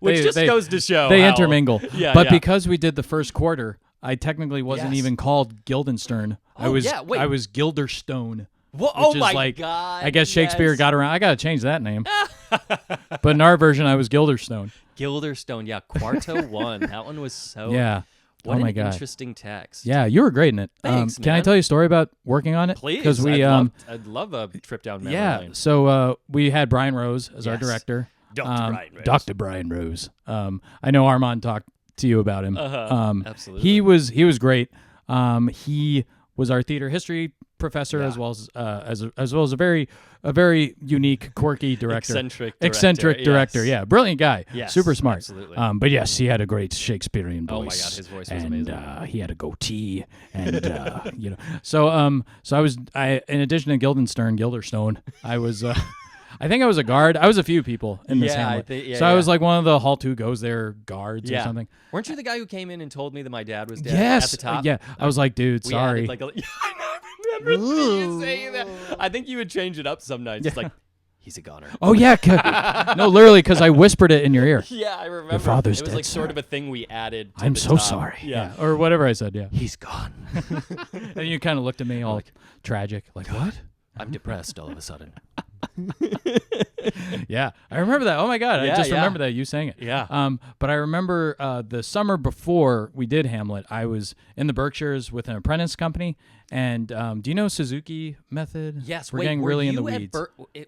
which just goes to show they how, intermingle. Yeah, but because we did the first quarter, I technically wasn't Yes. even called Guildenstern. I was Gilderstone. Well, Which is like, God! I guess Shakespeare got around. I got to change that name. But in our version, I was Gilderstone. Gilderstone. Yeah, Quarto 1. That one was so. Yeah. What oh my an God. interesting text. Yeah, you were great in it. Thanks, Can I man. tell you a story about working on it? Please. Because we I'd love a trip down memory lane. So we had Brian Rose as our Yes. director. Dr. Brian Rose. Dr. Brian Rose. I know Armand talked to you about him. Absolutely. He was great. He was our theater history professor as well as a very unique, quirky director. Eccentric director. Yeah, brilliant guy. Yes, super smart. absolutely. But yes, he had a great Shakespearean voice. Oh my God, his voice was and, amazing. he had a goatee, and So in addition to Gilderstone, I was. I think I was a guard. I was a few people in this Hamlet. I was like one of the Hall 2 goes there guards or something. Weren't you the guy who came in and told me that my dad was dead Yes. at the top? Yeah. I was like, dude, We sorry. added, I remember you saying that. I think you would change it up some nights. It's like, he's a goner. Oh, yeah. No, literally, because I whispered it in your ear. Yeah, I remember. Your father's it was dead, like sort sir. of a thing we added to I'm the so top. sorry. Yeah. Or whatever I said, yeah. He's gone. And you kind of looked at me all tragic, like, what? I'm depressed all of a sudden. Yeah, I remember that. Oh my God, I Yeah, just yeah. remember that you sang it. Yeah. But I remember the summer before we did Hamlet, I was in the Berkshires with an apprentice company. And do you know Suzuki method? Yes. We're wait, getting were really in you the at weeds.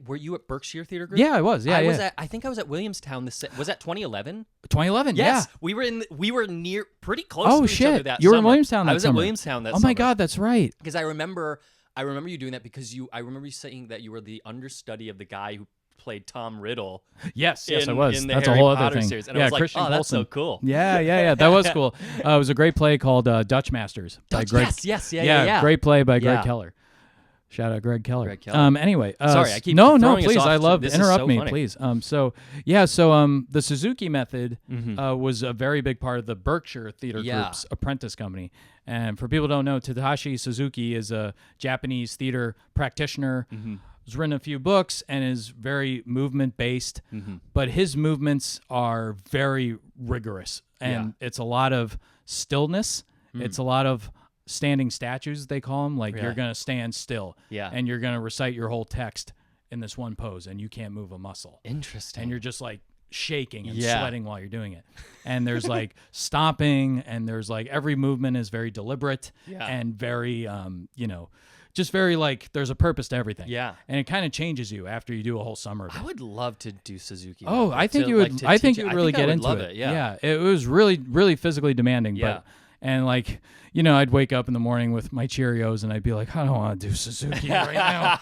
were you at Berkshire Theater Group? Yeah, I was. Yeah, I think I was at Williamstown. Was that 2011? 2011. Yes. Yeah. We were near pretty close Oh to each other shit! that You were in summer. Williamstown that I was summer. at Williamstown that Oh summer. my God, that's right. Because I remember you doing that because I remember you saying that you were the understudy of the guy who played Tom Riddle. Yes, in, I was. In the That's Harry a whole Potter other thing. series. And yeah, I was like, Christian oh, that's so Coulson. cool. Yeah. That was cool. It was a great play called Dutch Masters by Greg. Yes. Yeah. Great play by Greg Yeah. Keller. Shout out Greg Keller. Greg Keller. Anyway, Sorry, I keep no, throwing us please. off. I love This is interrupt so me, funny. please. So the Suzuki method was a very big part of the Berkshire Theater Group's apprentice company. And for people who don't know, Tadashi Suzuki is a Japanese theater practitioner. has written a few books and is very movement based, but his movements are very rigorous, and it's a lot of stillness. It's a lot of standing statues, they call them. Like you're going to stand still, and you're going to recite your whole text in this one pose, and you can't move a muscle. Interesting. And you're just like shaking and sweating while you're doing it. And there's like stomping, and there's like every movement is very deliberate and very, just very like there's a purpose to everything. Yeah. And it kind of changes you after you do a whole summer of it. I would love to do Suzuki. Oh, I think you would. I think you would really get into it. Yeah. It was really, really physically demanding. Yeah. But and like, I'd wake up in the morning with my Cheerios and I'd be like, I don't want to do Suzuki right now,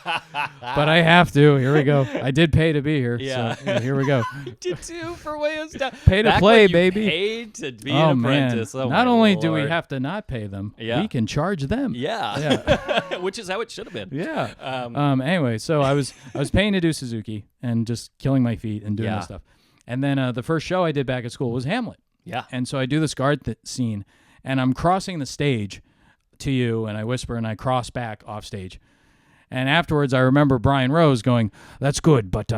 but I have to. Here we go. I did pay to be here. Yeah. So here we go. Did too for way of stuff. Pay to play, baby. Paid to be an apprentice. Man. Oh, not only Lord. do we have to not pay them, we can charge them. Yeah. Which is how it should have been. Yeah. Anyway, so I was paying to do Suzuki and just killing my feet and doing this stuff. And then the first show I did back at school was Hamlet. Yeah. And so I do this guard scene, and I'm crossing the stage to you, and I whisper, and I cross back off stage. And afterwards, I remember Brian Rose going, "That's good, but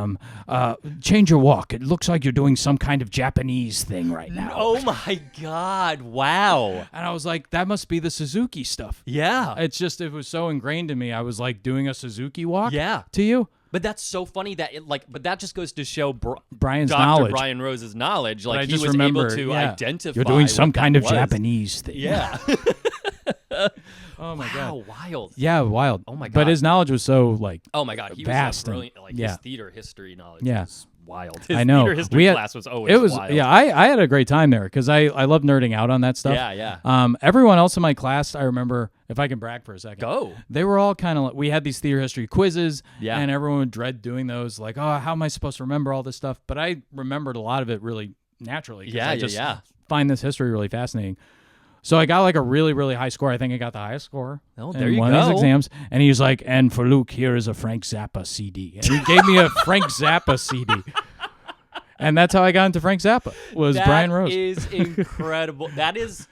change your walk. It looks like you're doing some kind of Japanese thing right now." Oh my God! Wow. And I was like, "That must be the Suzuki stuff." Yeah. It was so ingrained in me. I was like doing a Suzuki walk. Yeah. To you. But that's so funny that but that just goes to show Brian's Dr. knowledge. Brian Rose's knowledge. Like I he just was remember, able to identify. You're doing some what that kind of was. Japanese thing. Yeah. Oh my God. Wild. Yeah, wild. Oh my God. But his knowledge was so like Oh my God. He vast was so brilliant. Like his theater history knowledge was wild. His I know. theater history class was always wild. Yeah, I had a great time there because I love nerding out on that stuff. Yeah. Everyone else in my class, I remember, if I can brag for a second. Go. They were all kind of like, we had these theater history quizzes, Yeah. and everyone would dread doing those. Like, oh, how am I supposed to remember all this stuff? But I remembered a lot of it really naturally. Yeah, I just yeah. find this history really fascinating. So I got like a really, really high score. I think I got the highest score there in you one of go. these exams. And he was like, "And for Luke, here is a Frank Zappa CD." And he gave me a Frank Zappa CD. And that's how I got into Frank Zappa, was Brian Rose. That is incredible. That is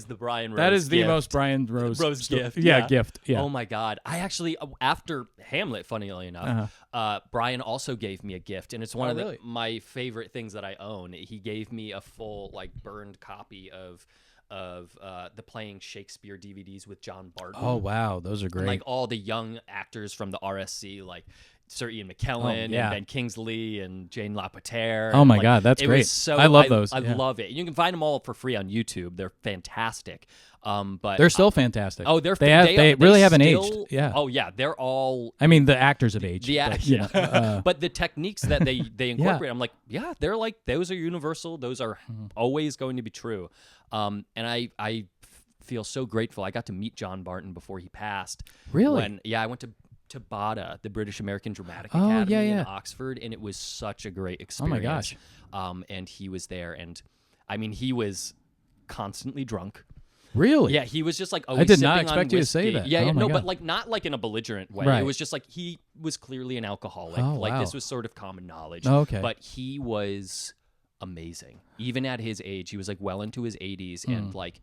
the Brian Rose That is the gift. most Brian Rose gift. Yeah, gift. Yeah. Oh my God. I actually, after Hamlet, funnily enough, Brian also gave me a gift, and it's one of my favorite things that I own. He gave me a full like burned copy of the Playing Shakespeare DVDs with John Barton. Oh wow, those are great. And, like all the young actors from the RSC, like Sir Ian McKellen and Ben Kingsley and Jane Lapotaire. Oh my like, God, that's great. I love those. I love it. You can find them all for free on YouTube. They're fantastic. But they're still fantastic. Oh, they really haven't aged. Yeah. Oh yeah, they're all. I mean, the actors have aged. But the techniques that they incorporate, I'm like, yeah, they're like those are universal. Those are always going to be true. And I feel so grateful. I got to meet John Barton before he passed. Really? I went to BADA, the British American Dramatic Academy in Oxford, and it was such a great experience. Oh my gosh. And he was there, and I mean, he was constantly drunk. Really? Yeah, he was just like always I did sipping not on expect you to whiskey. say that. Yeah, Oh my no, God. but like not like in a belligerent way. Right. It was just like he was clearly an alcoholic. Oh, like wow. this was sort of common knowledge. Oh, okay. But he was amazing. Even at his age, he was like well into his 80s, and like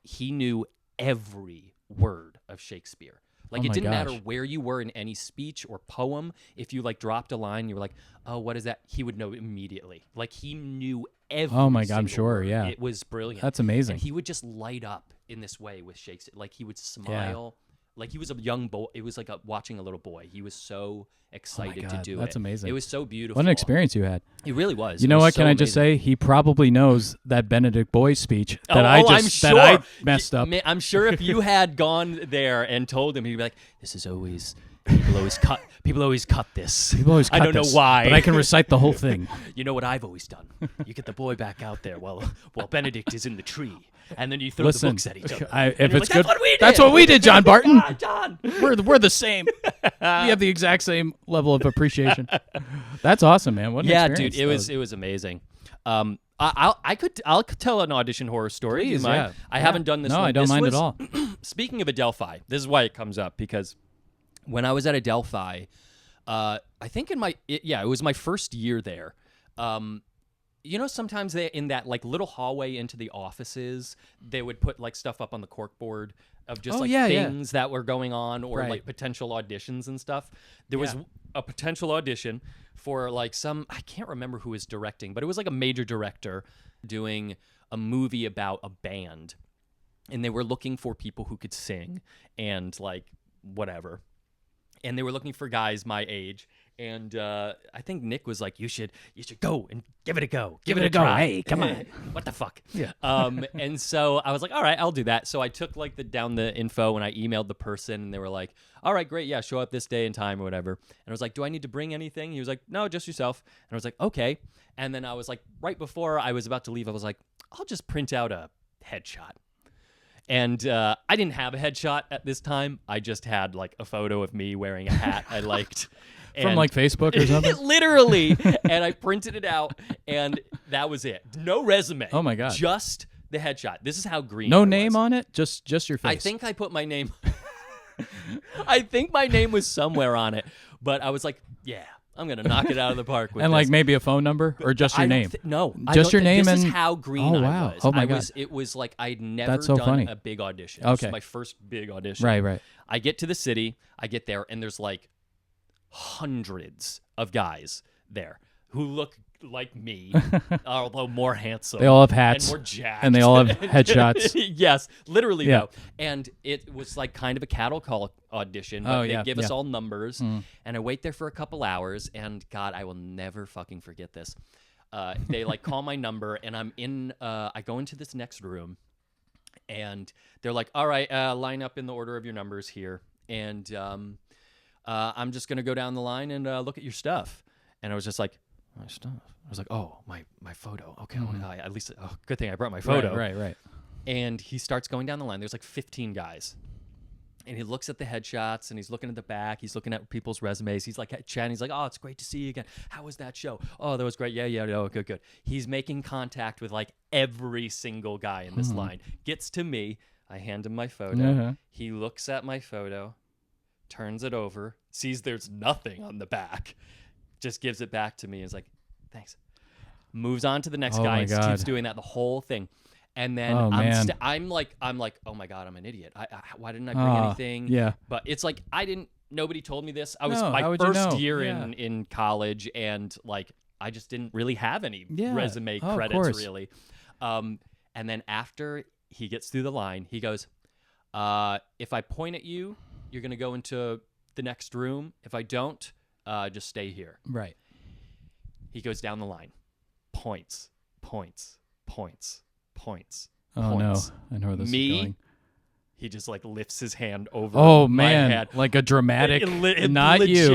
he knew every word of Shakespeare. Like, Oh it my didn't matter gosh. where you were in any speech or poem. If you like dropped a line, you were like, "Oh, what is that?" He would know immediately. Like, he knew every. Oh my God, I'm single sure, word. yeah. It was brilliant. That's amazing. And he would just light up in this way with Shakespeare. Like, he would smile. Like, he was a young boy. It was like watching a little boy. He was so excited to God, do it. that's amazing. It was so beautiful. What an experience you had. It really was. You It know was what? so Can I just amazing. say he probably knows that Benedict Boy speech that I'm sure. that I messed up. I'm sure if you had gone there and told him, he'd be like, "This is always people always cut. People always cut this. People always cut I don't this, know why, but I can recite the whole thing." You know what I've always done? You get the boy back out there while Benedict is in the tree, and then you throw Listen, the books at each other. if And you're it's like, good, that's what we did. that's what we did, John Barton. Ah, John. We're the same. We have the exact same level of appreciation. That's awesome, man. What an Yeah, experience. dude, it was amazing. I'll tell an audition horror story. Do you Please, mind? yeah. I haven't done this. No, one. I don't This mind was- at all. Speaking of Adelphi, this is why it comes up, because when I was at Adelphi, I think it was my first year there. you know, sometimes they in that like little hallway into the offices, they would put like stuff up on the corkboard of just things that were going on or like potential auditions and stuff. There was a potential audition for like I can't remember who was directing, but it was like a major director doing a movie about a band, and they were looking for people who could sing and like whatever. And they were looking for guys my age. And I think Nick was like, you should go and give it a go. Give it a try. Hey, come on. What the fuck? Yeah. And so I was like, all right, I'll do that. So I took like down the info and I emailed the person, and they were like, all right, great. Yeah, show up this day and time or whatever. And I was like, do I need to bring anything? He was like, no, just yourself. And I was like, okay. And then I was like, right before I was about to leave, I was like, I'll just print out a headshot. And I didn't have a headshot at this time. I just had like a photo of me wearing a hat I liked. From like Facebook or something? Literally. And I printed it out, and that was it. No resume. Oh, my God. Just the headshot. This is how green No I name was. on it? Just your face? I think I put my name. I think my name was somewhere on it. But I was like, yeah, I'm going to knock it out of the park with and this. like maybe a phone number or just your name? No. Just your name. This and is how green wow. I was. Oh, my God. It was like I'd never That's so done funny. a big audition. Okay. This was my first big audition. Right. I get to the city. I get there, and there's like hundreds of guys there who look like me, although more handsome. They all have hats. And more jacked. And they all have headshots. Yes, literally, Yeah. though. And it was like kind of a cattle call audition, but they give us all numbers. And I wait there for a couple hours, and God, I will never fucking forget this. They like call my number, and I go into this next room, and they're like, all right, line up in the order of your numbers here. And I'm just going to go down the line and look at your stuff. And I was just like, my stuff? I was like, oh, my photo. Okay, at least, good thing I brought my photo. Right. And he starts going down the line. There's like 15 guys. And he looks at the headshots, and he's looking at the back. He's looking at people's resumes. He's like chatting. He's like, oh, it's great to see you again. How was that show? Oh, that was great. Yeah. Oh, good. He's making contact with like every single guy in this line. Gets to me. I hand him my photo. He looks at my photo, turns it over, sees there's nothing on the back, just gives it back to me and is like, thanks. Moves on to the next guy and keeps doing that the whole thing. And then I'm like, oh my God, I'm an idiot. Why didn't I bring anything? Yeah. But it's like, nobody told me this. I was No, how my would you first know? year Yeah. in college, and like, I just didn't really have any Yeah. resume Oh, of credits course. really. And then after he gets through the line, he goes, if I point at you, you're going to go into the next room. If I don't, just stay here. Right. He goes down the line. Points. Oh, no. I know where this is going. He just like lifts his hand over Oh, my man. head. Like a dramatic, It not legit, you.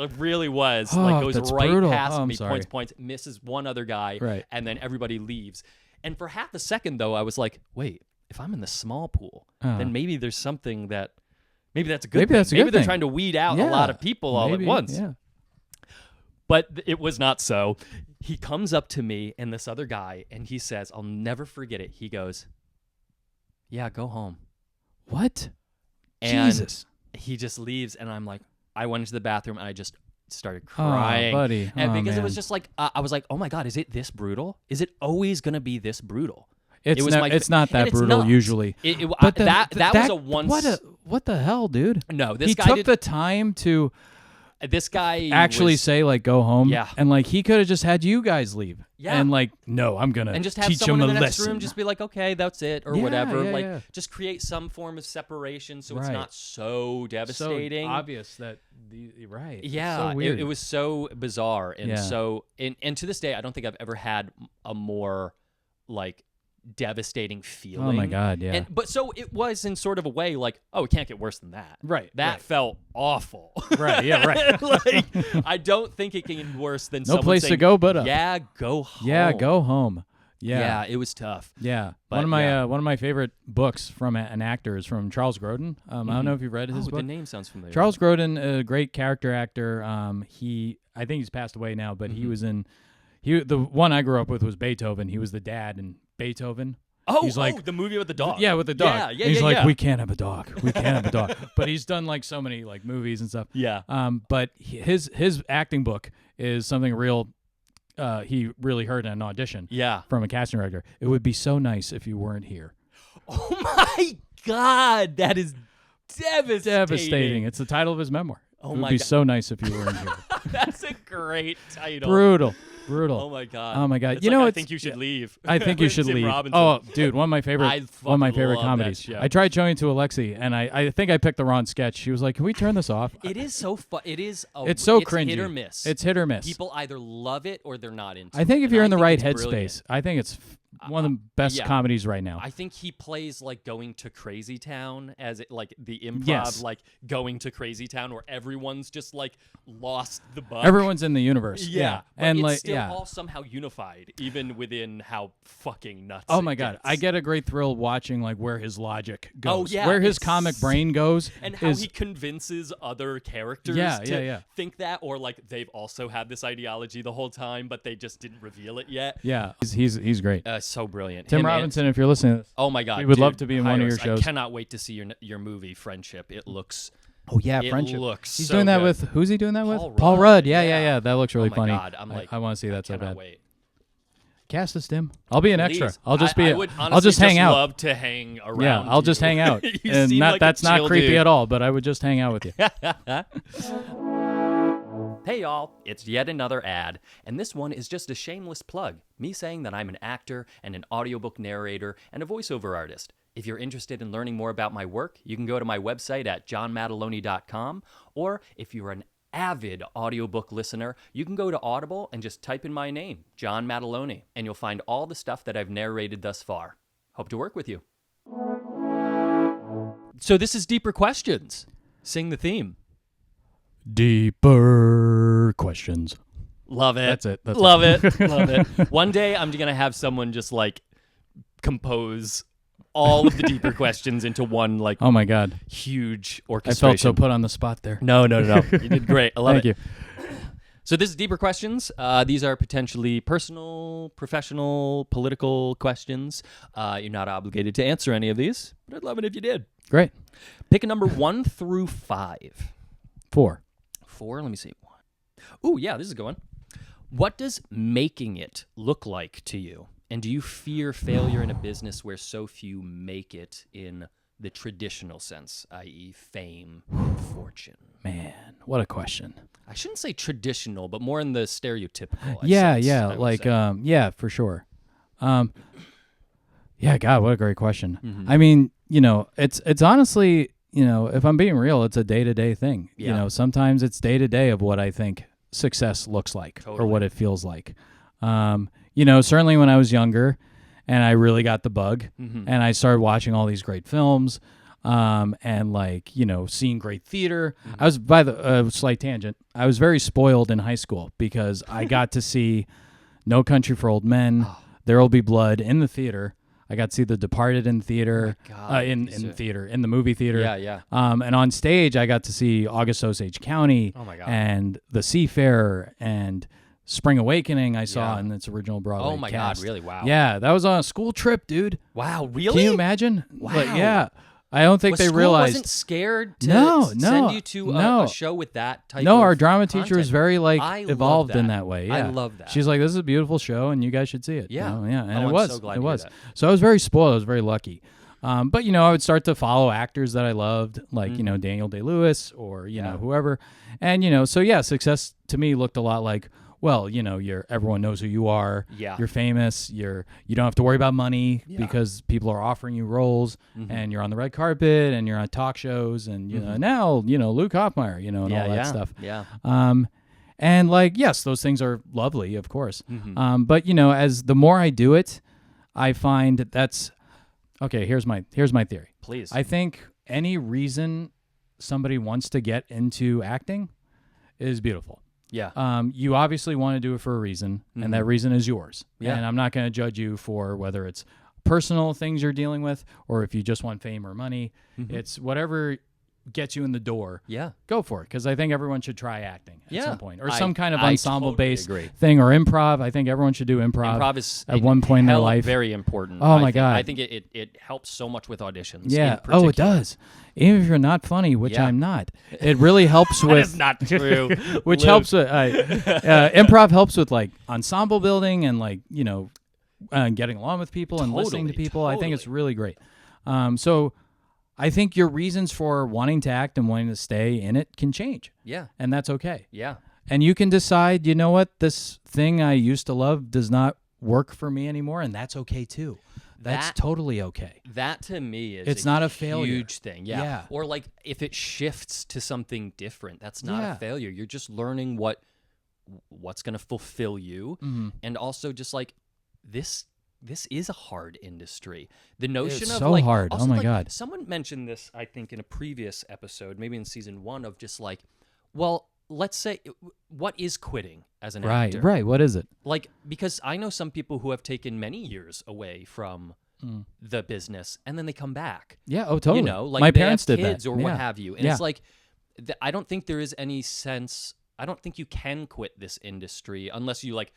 It really was. Oh, Like goes that's right brutal. past Oh, I'm me, sorry. points, misses one other guy, Right. and then everybody leaves. And for half a second, though, I was like, wait, if I'm in the small pool, then maybe there's something that, maybe that's a good Maybe thing. that's a Maybe good they're thing. trying to weed out a lot of people all at once. Yeah. But it was not so. He comes up to me and this other guy, and he says, I'll never forget it. He goes, yeah, go home. What? And Jesus. he just leaves, and I'm like, I went into the bathroom, and I just started crying. Oh, buddy. And because it man. was just like, I was like, oh my God, is it this brutal? Is it always going to be this brutal? It's, it was it's not that and it's brutal not. usually. But that was a once. What the hell, dude? No, this he guy took the time to This guy actually was, say like go home. Yeah. And like he could have just had you guys leave. Yeah. And like, no, I'm gonna and just have teach someone him in a the next lesson. room just be like, okay, that's it, or Yeah, whatever. yeah, like, yeah. just create some form of separation so it's Right. not so so devastating. obvious that right. It's Yeah, so weird. it was so bizarre, and Yeah. so and to this day, I don't think I've ever had a more like devastating feeling. Oh my God, yeah. But so it was in sort of a way like, oh, it can't get worse than that. Right, That right. felt awful. Right, yeah, right. Like, I don't think it can get worse than No someone place saying, to go but up. yeah, go home. Yeah, go home. Yeah. Yeah, it was tough. Yeah, But, one of my favorite books from an actor is from Charles Grodin. I don't know if you've read his Oh, book. the name sounds familiar. Charles Grodin, a great character actor. I think he's passed away now, but he was in. The one I grew up with was Beethoven. He was the dad in Beethoven. Oh, he's like, the movie with the dog. Yeah, with the dog. Yeah, And he's like, yeah. we can't have a dog. We can't have a dog. But he's done like so many like movies and stuff. Yeah. But his acting book is something real he really heard in an audition Yeah. from a casting director. It would be so nice if you weren't here. Oh my God, that is devastating. It's the title of his memoir. Oh it would my be God. so nice if you weren't here. That's a great title. Brutal. Oh my God. Oh my God. It's you like, know, I it's- think you should leave. I think you With should Tim leave. Robinson. Oh, dude, one of my favorite, I one of my fucking favorite love that comedies. show. I tried showing it to Alexi, and I think I picked the wrong sketch. She was like, "Can we turn this off?" It is so fun. It is. It's so hit cringy. or miss. It's hit or miss. People either love it or they're not into it. I think if And you're in the think right it's brilliant. headspace, I think it's one of the best yeah. comedies right now. I think he plays like Going to Crazy Town as it, like the improv, Yes. like Going to Crazy Town, where everyone's just like lost the bug. Everyone's in the universe. Yeah, but and it's like still yeah. all somehow unified, even within how fucking nuts. Oh it my God, gets. I get a great thrill watching like where his logic goes, Oh, yeah, where his it's- comic brain goes, and how is he convinces other characters Yeah, to yeah, yeah. think that, or like they've also had this ideology the whole time, but they just didn't reveal it yet. yeah, he's great. So brilliant. Tim Him and- Robinson, if you're listening, to this, oh my God, we would dude, love to be in one of hire your us. shows. I cannot wait to see your movie Friendship. It looks. oh yeah, It Friendship. looks He's so doing that good. with who's he doing that Paul with? Paul Rudd, Rudd. Yeah, yeah. yeah. That looks really Oh my funny. God, I'm like, I want to see that so cannot bad. wait. Cast us, Tim. I'll be an extra. Please. I'll just be. I would honestly I'll just hang out. Love to hang around. Yeah, I'll just you. hang out, You and seem like a that's not chill creepy dude. at all. But I would just hang out with you. Hey y'all, it's yet another ad, and this one is just a shameless plug. Me saying that I'm an actor and an audiobook narrator and a voiceover artist. If you're interested in learning more about my work, you can go to my website at johnmataloni.com, or if you're an avid audiobook listener, you can go to Audible and just type in my name, John Mataloni, and you'll find all the stuff that I've narrated thus far. Hope to work with you. So this is Deeper Questions. Sing the theme. Deeper questions. Love it. That's it. That's Love it. it. Love it. One day I'm going to have someone just like compose all of the deeper questions into one like Oh my God, huge I orchestration. felt so put on the spot there. No. You did great. I love Thank it. you. So this is Deeper Questions. These are potentially personal, professional, political questions. You're not obligated to answer any of these, but I'd love it if you did. Great. Pick a number 1 through 5. 4. 4, let me see. 1. Ooh, yeah, this is a good one. What does making it look like to you? And do you fear failure in a business where so few make it in the traditional sense, i.e. fame and fortune? Man, what a question. I shouldn't say traditional, but more in the stereotypical. Yeah, sense, yeah, I would like say. yeah, for sure. Yeah, God, what a great question. Mhm. I mean, you know, it's honestly, you know, if I'm being real, it's a day-to-day thing. You Yeah. know, sometimes it's day-to-day of what I think success looks like or Totally. what it feels like. You know, certainly when I was younger and I really got the bug Mhm. and I started watching all these great films and like, you know, seeing great theater. I was, by the slight tangent, I was very spoiled in high school because I got to see No Country for Old Men, There Will Be Blood in the theater. I got to see The Departed in theater, God, in these are- theater, in the movie theater. Yeah, yeah. And on stage, I got to see August Osage County Oh my God. and The Seafarer and Spring Awakening I saw Yeah. in its original Broadway Oh my cast. God, really? Wow. Yeah, that was on a school trip, dude. Wow, really? Can you imagine? Like, Wow. yeah. I don't think Was they school realized. wasn't scared to No, send no, you to no. a show with that type No, of our drama teacher was content? very like I love evolved in that. that way. I Yeah. love that. She's like, "This is a beautiful show, and you guys should see it." Yeah. You know? Yeah, and Oh, it I'm was. so glad it to hear was. that. So I was very spoiled. I was very lucky. But you know, I would start to follow actors that I loved, like you know Daniel Day-Lewis or you know whoever, and you know, so yeah, success to me looked a lot like, well, you know, everyone knows who you are. Yeah. You're famous. You don't have to worry about money because people are offering you roles, and you're on the red carpet, and you're on talk shows, and you know now you know Luke Hofmaier, you know, and all that stuff. Yeah. And like, yes, those things are lovely, of course. But you know, as the more I do it, I find that's okay. Here's my theory. Please. I think any reason somebody wants to get into acting is beautiful. Yeah. You obviously want to do it for a reason, and that reason is yours. Yeah. And I'm not going to judge you for whether it's personal things you're dealing with or if you just want fame or money. It's whatever gets you in the door, Yeah. go for it. Because I think everyone should try acting at Yeah. some point, or I- some kind of I ensemble-based totally agree. thing, or improv. I think everyone should do improv. Improv is at one point in their life. very important. Oh, I my think. God. I think it helps so much with auditions. Yeah. in Oh, it particular. does. Even if you're not funny, which Yeah. I'm not, it really helps That with. is not true. Which Luke. helps with improv helps with like ensemble building and like getting along with people and listening to Totally, people. I think it's totally. really great. So I think your reasons for wanting to act and wanting to stay in it can change, Yeah. and that's okay. Yeah. And you can decide, you know what, this thing I used to love does not work for me anymore, and that's okay too. That's That- totally okay. That to me is It's not a failure. huge thing. Yeah. Yeah. Or like if it shifts to something different, that's not Yeah. a failure. You're just learning what's going to fulfill you, Mm-hmm. and also just like this is a hard industry. The notion It's of so like hard. also, Oh my like, God. someone mentioned this I think in a previous episode, maybe in season 1, of just like, well, let's say what is quitting as an Right, actor? right. What is it? Like, because I know some people who have taken many years away from the business and then they come back. Yeah. Oh, totally. You know, like my they parents have did kids that, or what have you. And Yeah. it's like, I don't think there is any sense. I don't think you can quit this industry unless you like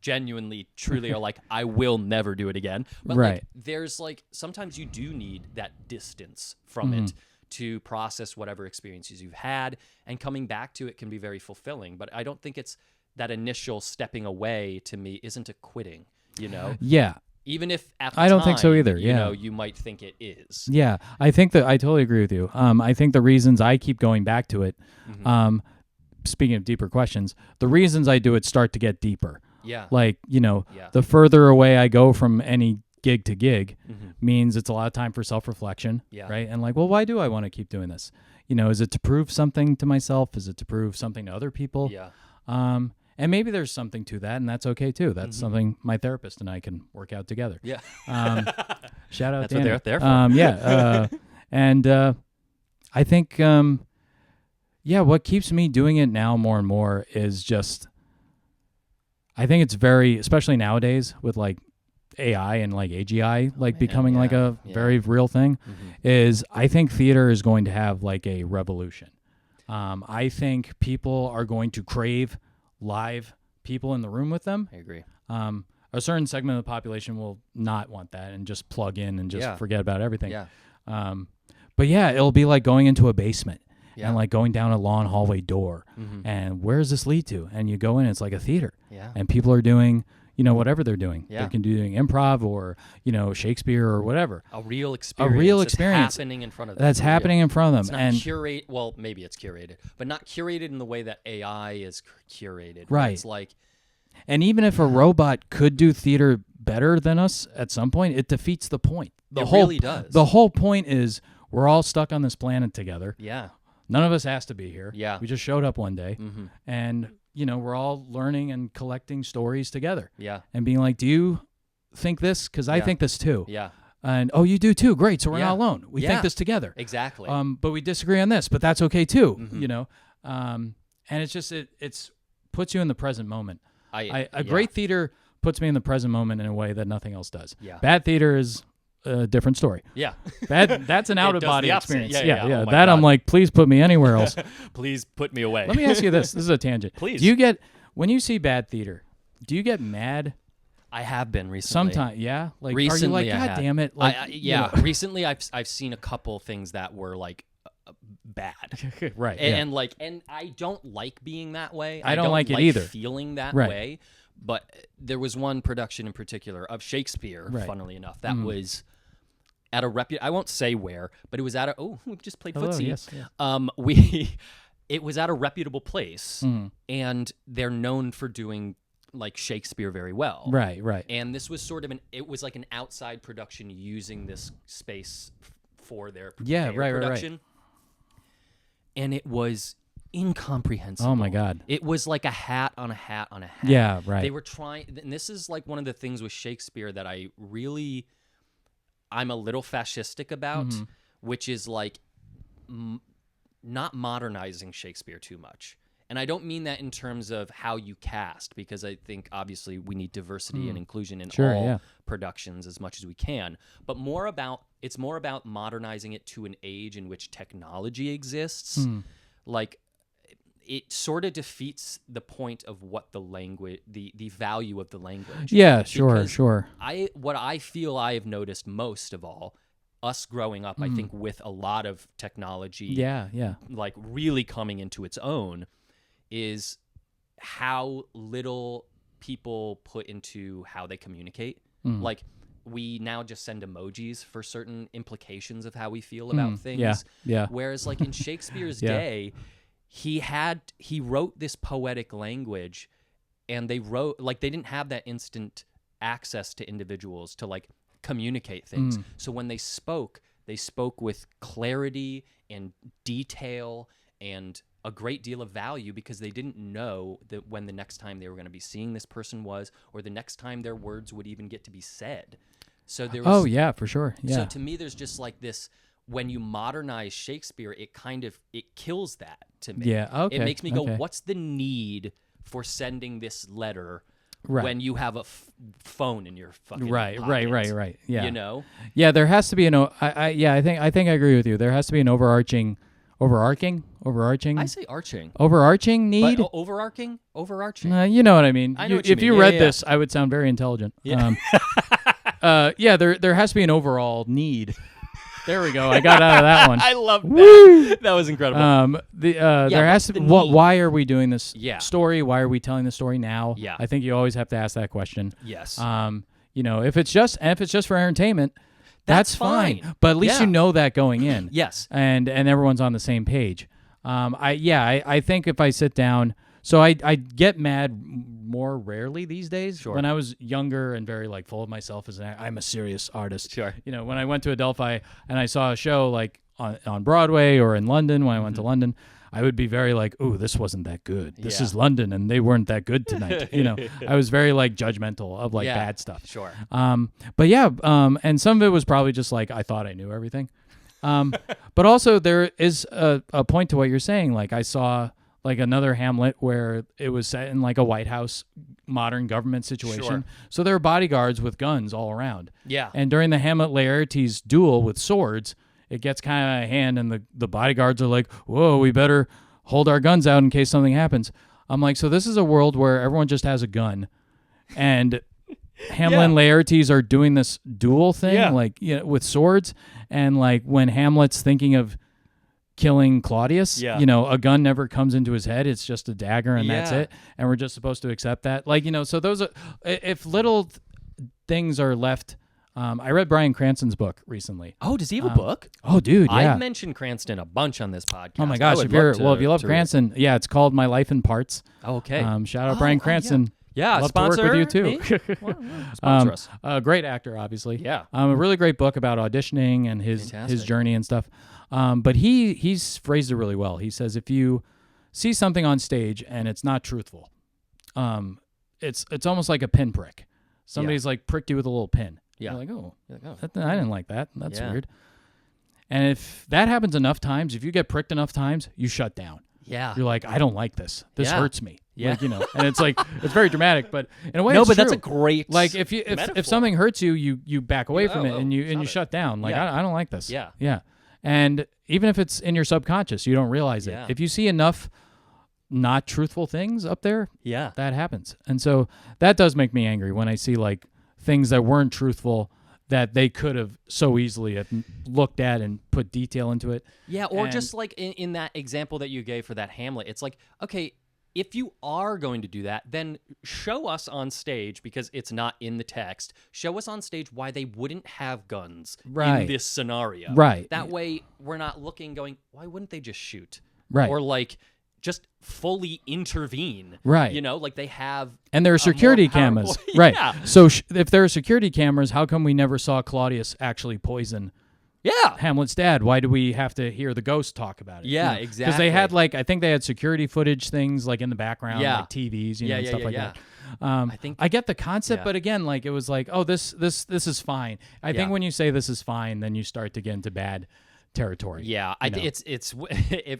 genuinely, truly are like, I will never do it again. But Right. like, there's like, sometimes you do need that distance from Mm-hmm. it to process whatever experiences you've had, and coming back to it can be very fulfilling. But I don't think it's that initial stepping away to me isn't a quitting, you know? Yeah. Even if at the I don't think so time, either, You yeah. know, you might think it is. Yeah, I think that I totally agree with you. I think the reasons I keep going back to it, Mm-hmm. speaking of deeper questions, the reasons I do it start to get deeper. Yeah. Like, Yeah. the further away I go from any gig to gig Mhm. means it's a lot of time for self-reflection, Yeah. right? And like, well, why do I want to keep doing this? Is it to prove something to myself? Is it to prove something to other people? Yeah. And maybe there's something to that, and that's okay too. That's something my therapist and I can work out together. Yeah. Shout out That's Danny. what they're there for. And I think, what keeps me doing it now more and more is just, I think it's very, especially nowadays with like AI and like AGI, like becoming like yeah, a yeah. very real thing, Mhm. is I think theater is going to have like a revolution. I think people are going to crave live people in the room with them. I agree. A certain segment of the population will not want that and just plug in and just Yeah. forget about everything. Yeah. But yeah, it'll be like going into a basement Yeah. and like going down a long hallway door. Mhm. And where does this lead to? And you go in, it's like a theater. Yeah. And people are doing, whatever they're doing. Yeah. They can be doing improv or, Shakespeare or whatever. A real experience. real that's experience. happening in front of them. That's for real. happening in front of It's them. not And curate. Well, maybe it's curated, but not curated in the way that AI is curated. Right. It's like, and even if a robot could do theater better than us at some point, it defeats the point. It really does. The whole point is we're all stuck on this planet together. yeah. None of us asked to be here. Yeah. We just showed up one day. Mm-hmm. And, we're all learning and collecting stories together Yeah. and being like, do you think this? Because I Yeah. think this too. Yeah. And, oh, you do too. Great. So we're Yeah. not alone. We Yeah. think this together. Exactly. But we disagree on this, but that's okay too, Mhm. And it's just, it's puts you in the present moment. yeah. Great theater puts me in the present moment in a way that nothing else does. Yeah. Bad theater is a different story. Yeah. That's an It out of does body the opposite. experience. Yeah, yeah. Oh my that I'm God. like, please put me anywhere else. Please put me away. Let me ask you this. This is a tangent. Please. Do you get, when you see bad theater, do you get mad I have been recently. sometimes? Yeah. Like, Recently, are you I like, God have. damn it. Like, yeah. Recently, I've seen a couple things that were like bad. right. And like, and I don't like being that way. I don't like it either. Feeling that Right. way. But there was one production in particular of Shakespeare, Right. funnily enough, that was at a I won't say where, but it was at a. Oh, we just played Hello, footsie. yes, yes. It was at a reputable place, Mm. and they're known for doing like Shakespeare very well. Right. Right. And this was sort of it was like an outside production using this space for their Yeah, right. production. And it was incomprehensible. Oh my God. It was like a hat on a hat on a hat. Yeah. Right. They were trying, and this is like one of the things with Shakespeare that I'm a little fascistic about, which is like not modernizing Shakespeare too much. And I don't mean that in terms of how you cast, because I think obviously we need diversity and inclusion in all productions as much as we can, but it's more about modernizing it to an age in which technology exists. Like, it sort of defeats the point of what the language, the value of the language. Yeah, sure. What I feel I have noticed most of all, us growing up, I think, with a lot of technology, like really coming into its own, is how little people put into how they communicate. Like, we now just send emojis for certain implications of how we feel about things. Whereas, like, in Shakespeare's day, he wrote this poetic language, and they didn't have that instant access to individuals to, like, communicate things. So when they spoke with clarity and detail and a great deal of value, because they didn't know that when the next time they were going to be seeing this person was, or the next time their words would even get to be said. So there was, for sure. Yeah. So to me, there's just like this, when you modernize Shakespeare, it kills that to me. Yeah, okay. It makes me go, what's the need for sending this letter when you have a phone in your fucking pocket? Right. Yeah. You know? Yeah, there has to be I think I agree with you. There has to be an overarching. I say arching. Overarching need? But, overarching? You know what I mean. I know what if you you mean. read this, I would sound very intelligent. Yeah. There has to be an overall need. There we go. I got out of that one. I love that. That was incredible. There has to be. Why are we doing this story? Why are we telling the story now? Yeah. I think you always have to ask that question. Yes. If it's just for entertainment, that's fine. But at least you know that going in. Yes. And everyone's on the same page. I think if I sit down, so I get mad more rarely these days. Sure. When I was younger and very like full of myself as I'm a serious artist. Sure. When I went to Adelphi and I saw a show like on Broadway or in London, when I went to London, I would be very like, "Ooh, this wasn't that good. This is London, and they weren't that good tonight." I was very like judgmental of like bad stuff. Sure. And some of it was probably just like I thought I knew everything. But also there is a point to what you're saying. Like I saw like another Hamlet where it was set in like a White House modern government situation. Sure. So there are bodyguards with guns all around. Yeah. And during the Hamlet Laertes duel with swords, it gets kind of out of hand, and the bodyguards are like, "Whoa, we better hold our guns out in case something happens." I'm like, so this is a world where everyone just has a gun, and Hamlet and Laertes are doing this duel thing, with swords, and like when Hamlet's thinking of killing Claudius, a gun never comes into his head. It's just a dagger, and that's it. And we're just supposed to accept that. So those are, if little things are left. I read Bryan Cranston's book recently. Oh, does he have a book? Oh, dude, yeah. I've mentioned Cranston a bunch on this podcast. Oh my gosh, if you love Cranston, it's called My Life in Parts. Oh, okay. Shout out Bryan Cranston. Yeah, love sponsor to work with you too. Sponsor us. A great actor, obviously. Yeah. A really great book about auditioning and his journey and stuff. But he's phrased it really well. He says if you see something on stage and it's not truthful, it's almost like a pinprick. Somebody's like pricked you with a little pin. Yeah. You're like, oh. I didn't like that. That's weird. And if that happens enough times, if you get pricked enough times, you shut down. Yeah. You're like, I don't like this. This hurts me. Yeah. And it's like, it's very dramatic, but in a way, it's but true. that's a great like if something hurts you, you back away from it and you shut down. Like, I don't like this. Yeah. Yeah. And even if it's in your subconscious, you don't realize it. If you see enough not truthful things up there, that happens. And so that does make me angry when I see like things that weren't truthful that they could have so easily have looked at and put detail into it. Yeah, or just like in that example that you gave for that Hamlet, it's like, okay, if you are going to do that, then show us on stage, because it's not in the text, show us on stage why they wouldn't have guns in this scenario. Right. That way we're not looking going, why wouldn't they just shoot? Right. Or like just fully intervene. Right. Like they have... And there are security cameras. Right. So if there are security cameras, how come we never saw Claudius actually poison Hamlet's dad? Why do we have to hear the ghost talk about it? Yeah, exactly. Because they had I think they had security footage things like in the background, like TVs, and stuff like that. I get the concept, but again, like it was like, oh, this is fine. I think when you say this is fine, then you start to get into bad territory. Yeah, you know? it's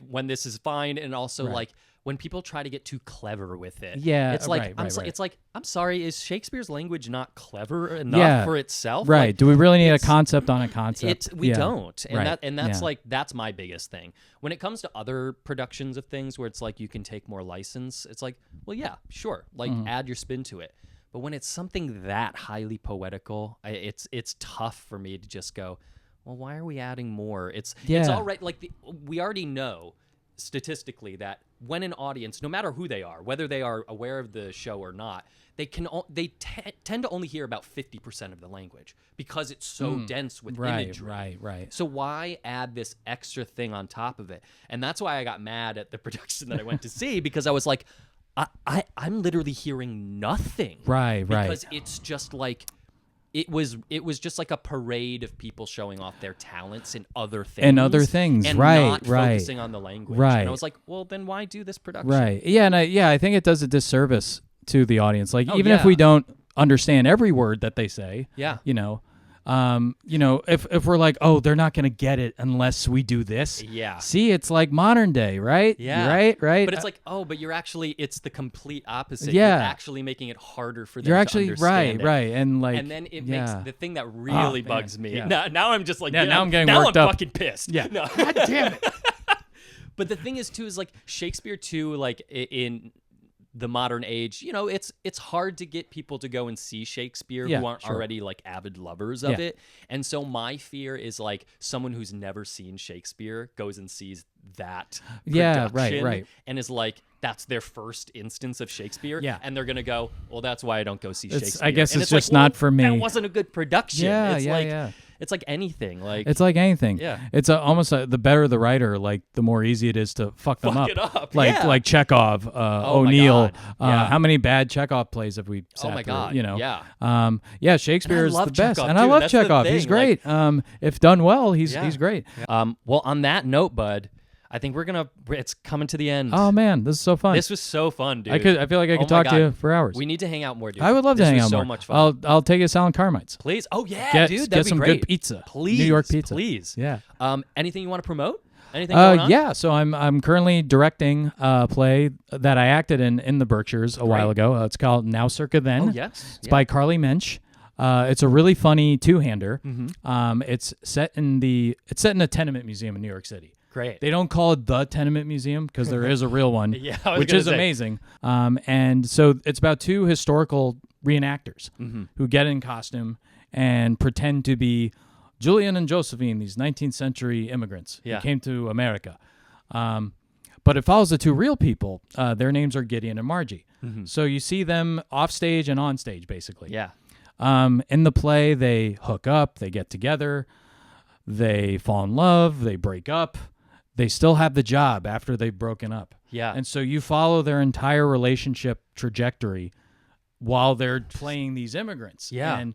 when this is fine, and also Right. like when people try to get too clever with it. Yeah, it's like right. it's like I'm sorry, is Shakespeare's language not clever enough Yeah, for itself? Right. Like, Do we really need a it's- concept on a concept? We Yeah. don't, and Right. that's Yeah. like that's my biggest thing when it comes to other productions of things where it's like you can take more license. It's like, well, yeah, sure, like Mm-hmm. add your spin to it. But when it's something that highly poetical, it's tough for me to just go, well, why are we adding more? It's Yeah. all right. Like we already know statistically that when an audience, no matter who they are, whether they are aware of the show or not, they tend to only hear about 50% of the language because it's so dense with imagery. Right. So why add this extra thing on top of it? And that's why I got mad at the production that I went to see, because I was like, I'm literally hearing nothing. Right. Because it's just like it was just like a parade of people showing off their talents in other things. And not focusing on the language. Right. And I was like, well, then why do this production? Right. Yeah, and I think it does a disservice to the audience. Like, even if yeah. we don't understand every word that they say, Yeah. if we're like, oh, they're not going to get it unless we do this. Yeah. See, it's like modern day, right? Yeah. Right. But it's like, but it's the complete opposite. Yeah. You're actually making it harder for them you're to actually understand it. right. And like, And then it yeah. makes the thing that really man. bugs me. Yeah. Now I'm just like, Yeah, now I'm getting now worked I'm up. fucking pissed. Yeah. No. God damn it. But the thing is too, is like Shakespeare too, like in the modern age, it's hard to get people to go and see Shakespeare Yeah, who aren't sure. already like avid lovers of Yeah. it. And so my fear is like someone who's never seen Shakespeare goes and sees that Yeah, production right. and is like, that's their first instance of Shakespeare. Yeah. And they're going to go, well, that's why I don't go see Shakespeare. I guess And it's like, just not for me. That wasn't a good production. Yeah, it's yeah, like, yeah. It's like anything. Like It's like anything. Yeah. It's almost the better the writer, like the more easy it is to fuck them Fuck it up. Like Yeah. like Chekhov, Oh my O'Neill. God. Yeah. How many bad Chekhov plays have we sat Oh my through, God. Yeah. Shakespeare is love the best. Chekhov, And I too. love That's the Chekhov. He's thing, great. If done well, he's great. Well, on that note, bud, I think it's coming to the end. Oh man, this is so fun. This was so fun, dude. I feel like I Oh could my talk God. to you for hours. We need to hang out more, dude. I would love to This hang was out so more. much fun. I'll take you to Silent Carmine's. Please. Oh yeah, dude. That'd Get be some great. good pizza. Please, New York pizza. Please. Yeah. Anything you want to promote? Anything going on? Yeah, so I'm currently directing a play that I acted in the Berkshires a while ago. It's called Now Circa Then. Oh yes. It's by Carly Mensch. It's a really funny two-hander. Mm-hmm. It's set in a tenement museum in New York City. Great. They don't call it the Tenement Museum because there is a real one, Yeah, I was which gonna is say. amazing. And so it's about two historical reenactors Mm-hmm. who get in costume and pretend to be Julian and Josephine, these 19th century immigrants Yeah. who came to America. But it follows the two real people. Their names are Gideon and Margie. Mm-hmm. So you see them off stage and on stage, basically. Yeah. In the play, they hook up, they get together, they fall in love, they break up. They still have the job after they've broken up. Yeah. And so you follow their entire relationship trajectory while they're playing these immigrants. Yeah. And,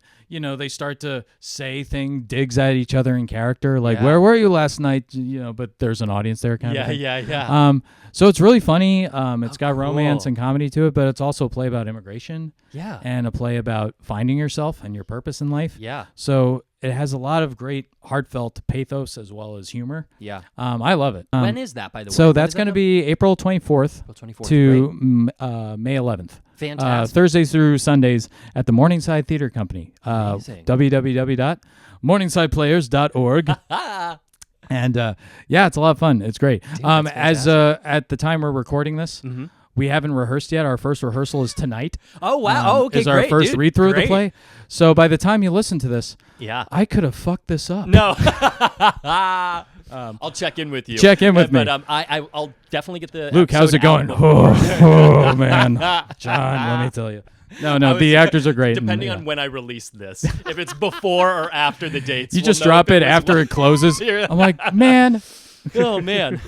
they start to say digs at each other in character, like, Yeah. where were you last night? But there's an audience there kind of thing. Yeah. So it's really funny. It's got romance cool. and comedy to it, but it's also a play about immigration Yeah. and a play about finding yourself and your purpose in life. Yeah. So it has a lot of great heartfelt pathos as well as humor. Yeah. I love it. When is that, by the way? So When that's does that going to go? be April 24th April 24th. to Great. May 11th. Fantastic. Thursdays through Sundays at the Morningside Theater Company. Amazing. www.morningsideplayers.org. And it's a lot of fun. It's great. Damn, that's At the time we're recording this, we haven't rehearsed yet. Our first rehearsal is tonight. Oh wow. Okay. Is our great, first dude. read through of the Great. play. So by the time you listen to this, Yeah. I could have fucked this up. No. I'll check in with you. Check in with me. But I'll definitely get the Luke, how's it episode going? out Oh man, John, let me tell you. No, the actors are great. Depending and, on when I release this, if it's before or after the dates, you we'll just know drop if it was after one- it closes. Yeah. I'm like, man, Oh man.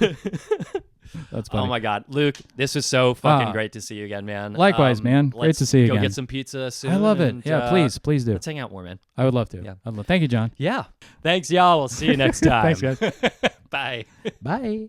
that's funny. Oh my God, Luke, this was so fucking great to see you again, man. Likewise, man. Great let's to see you go again. get some pizza soon. I love it. and, Yeah, please do. Let's hang out more, man. I would love to. Yeah. Thank you, John. Yeah. Thanks, y'all. We'll see you next time. Thanks, guys. Bye. Bye.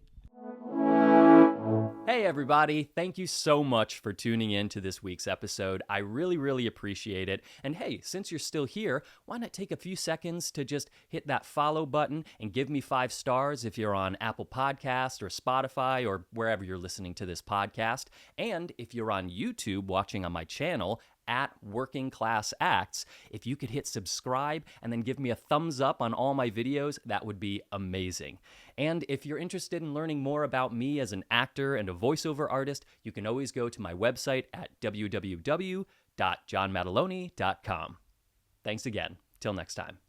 Hey everybody, thank you so much for tuning in to this week's episode. I really appreciate it. And hey, since you're still here, why not take a few seconds to just hit that follow button and give me 5 stars if you're on Apple Podcast or Spotify or wherever you're listening to this podcast. And if you're on YouTube watching on my channel, at Working Class Acts, if you could hit subscribe and then give me a thumbs up on all my videos, that would be amazing. And if you're interested in learning more about me as an actor and a voiceover artist, you can always go to my website at www.johnmataloni.com. Thanks again. Till next time.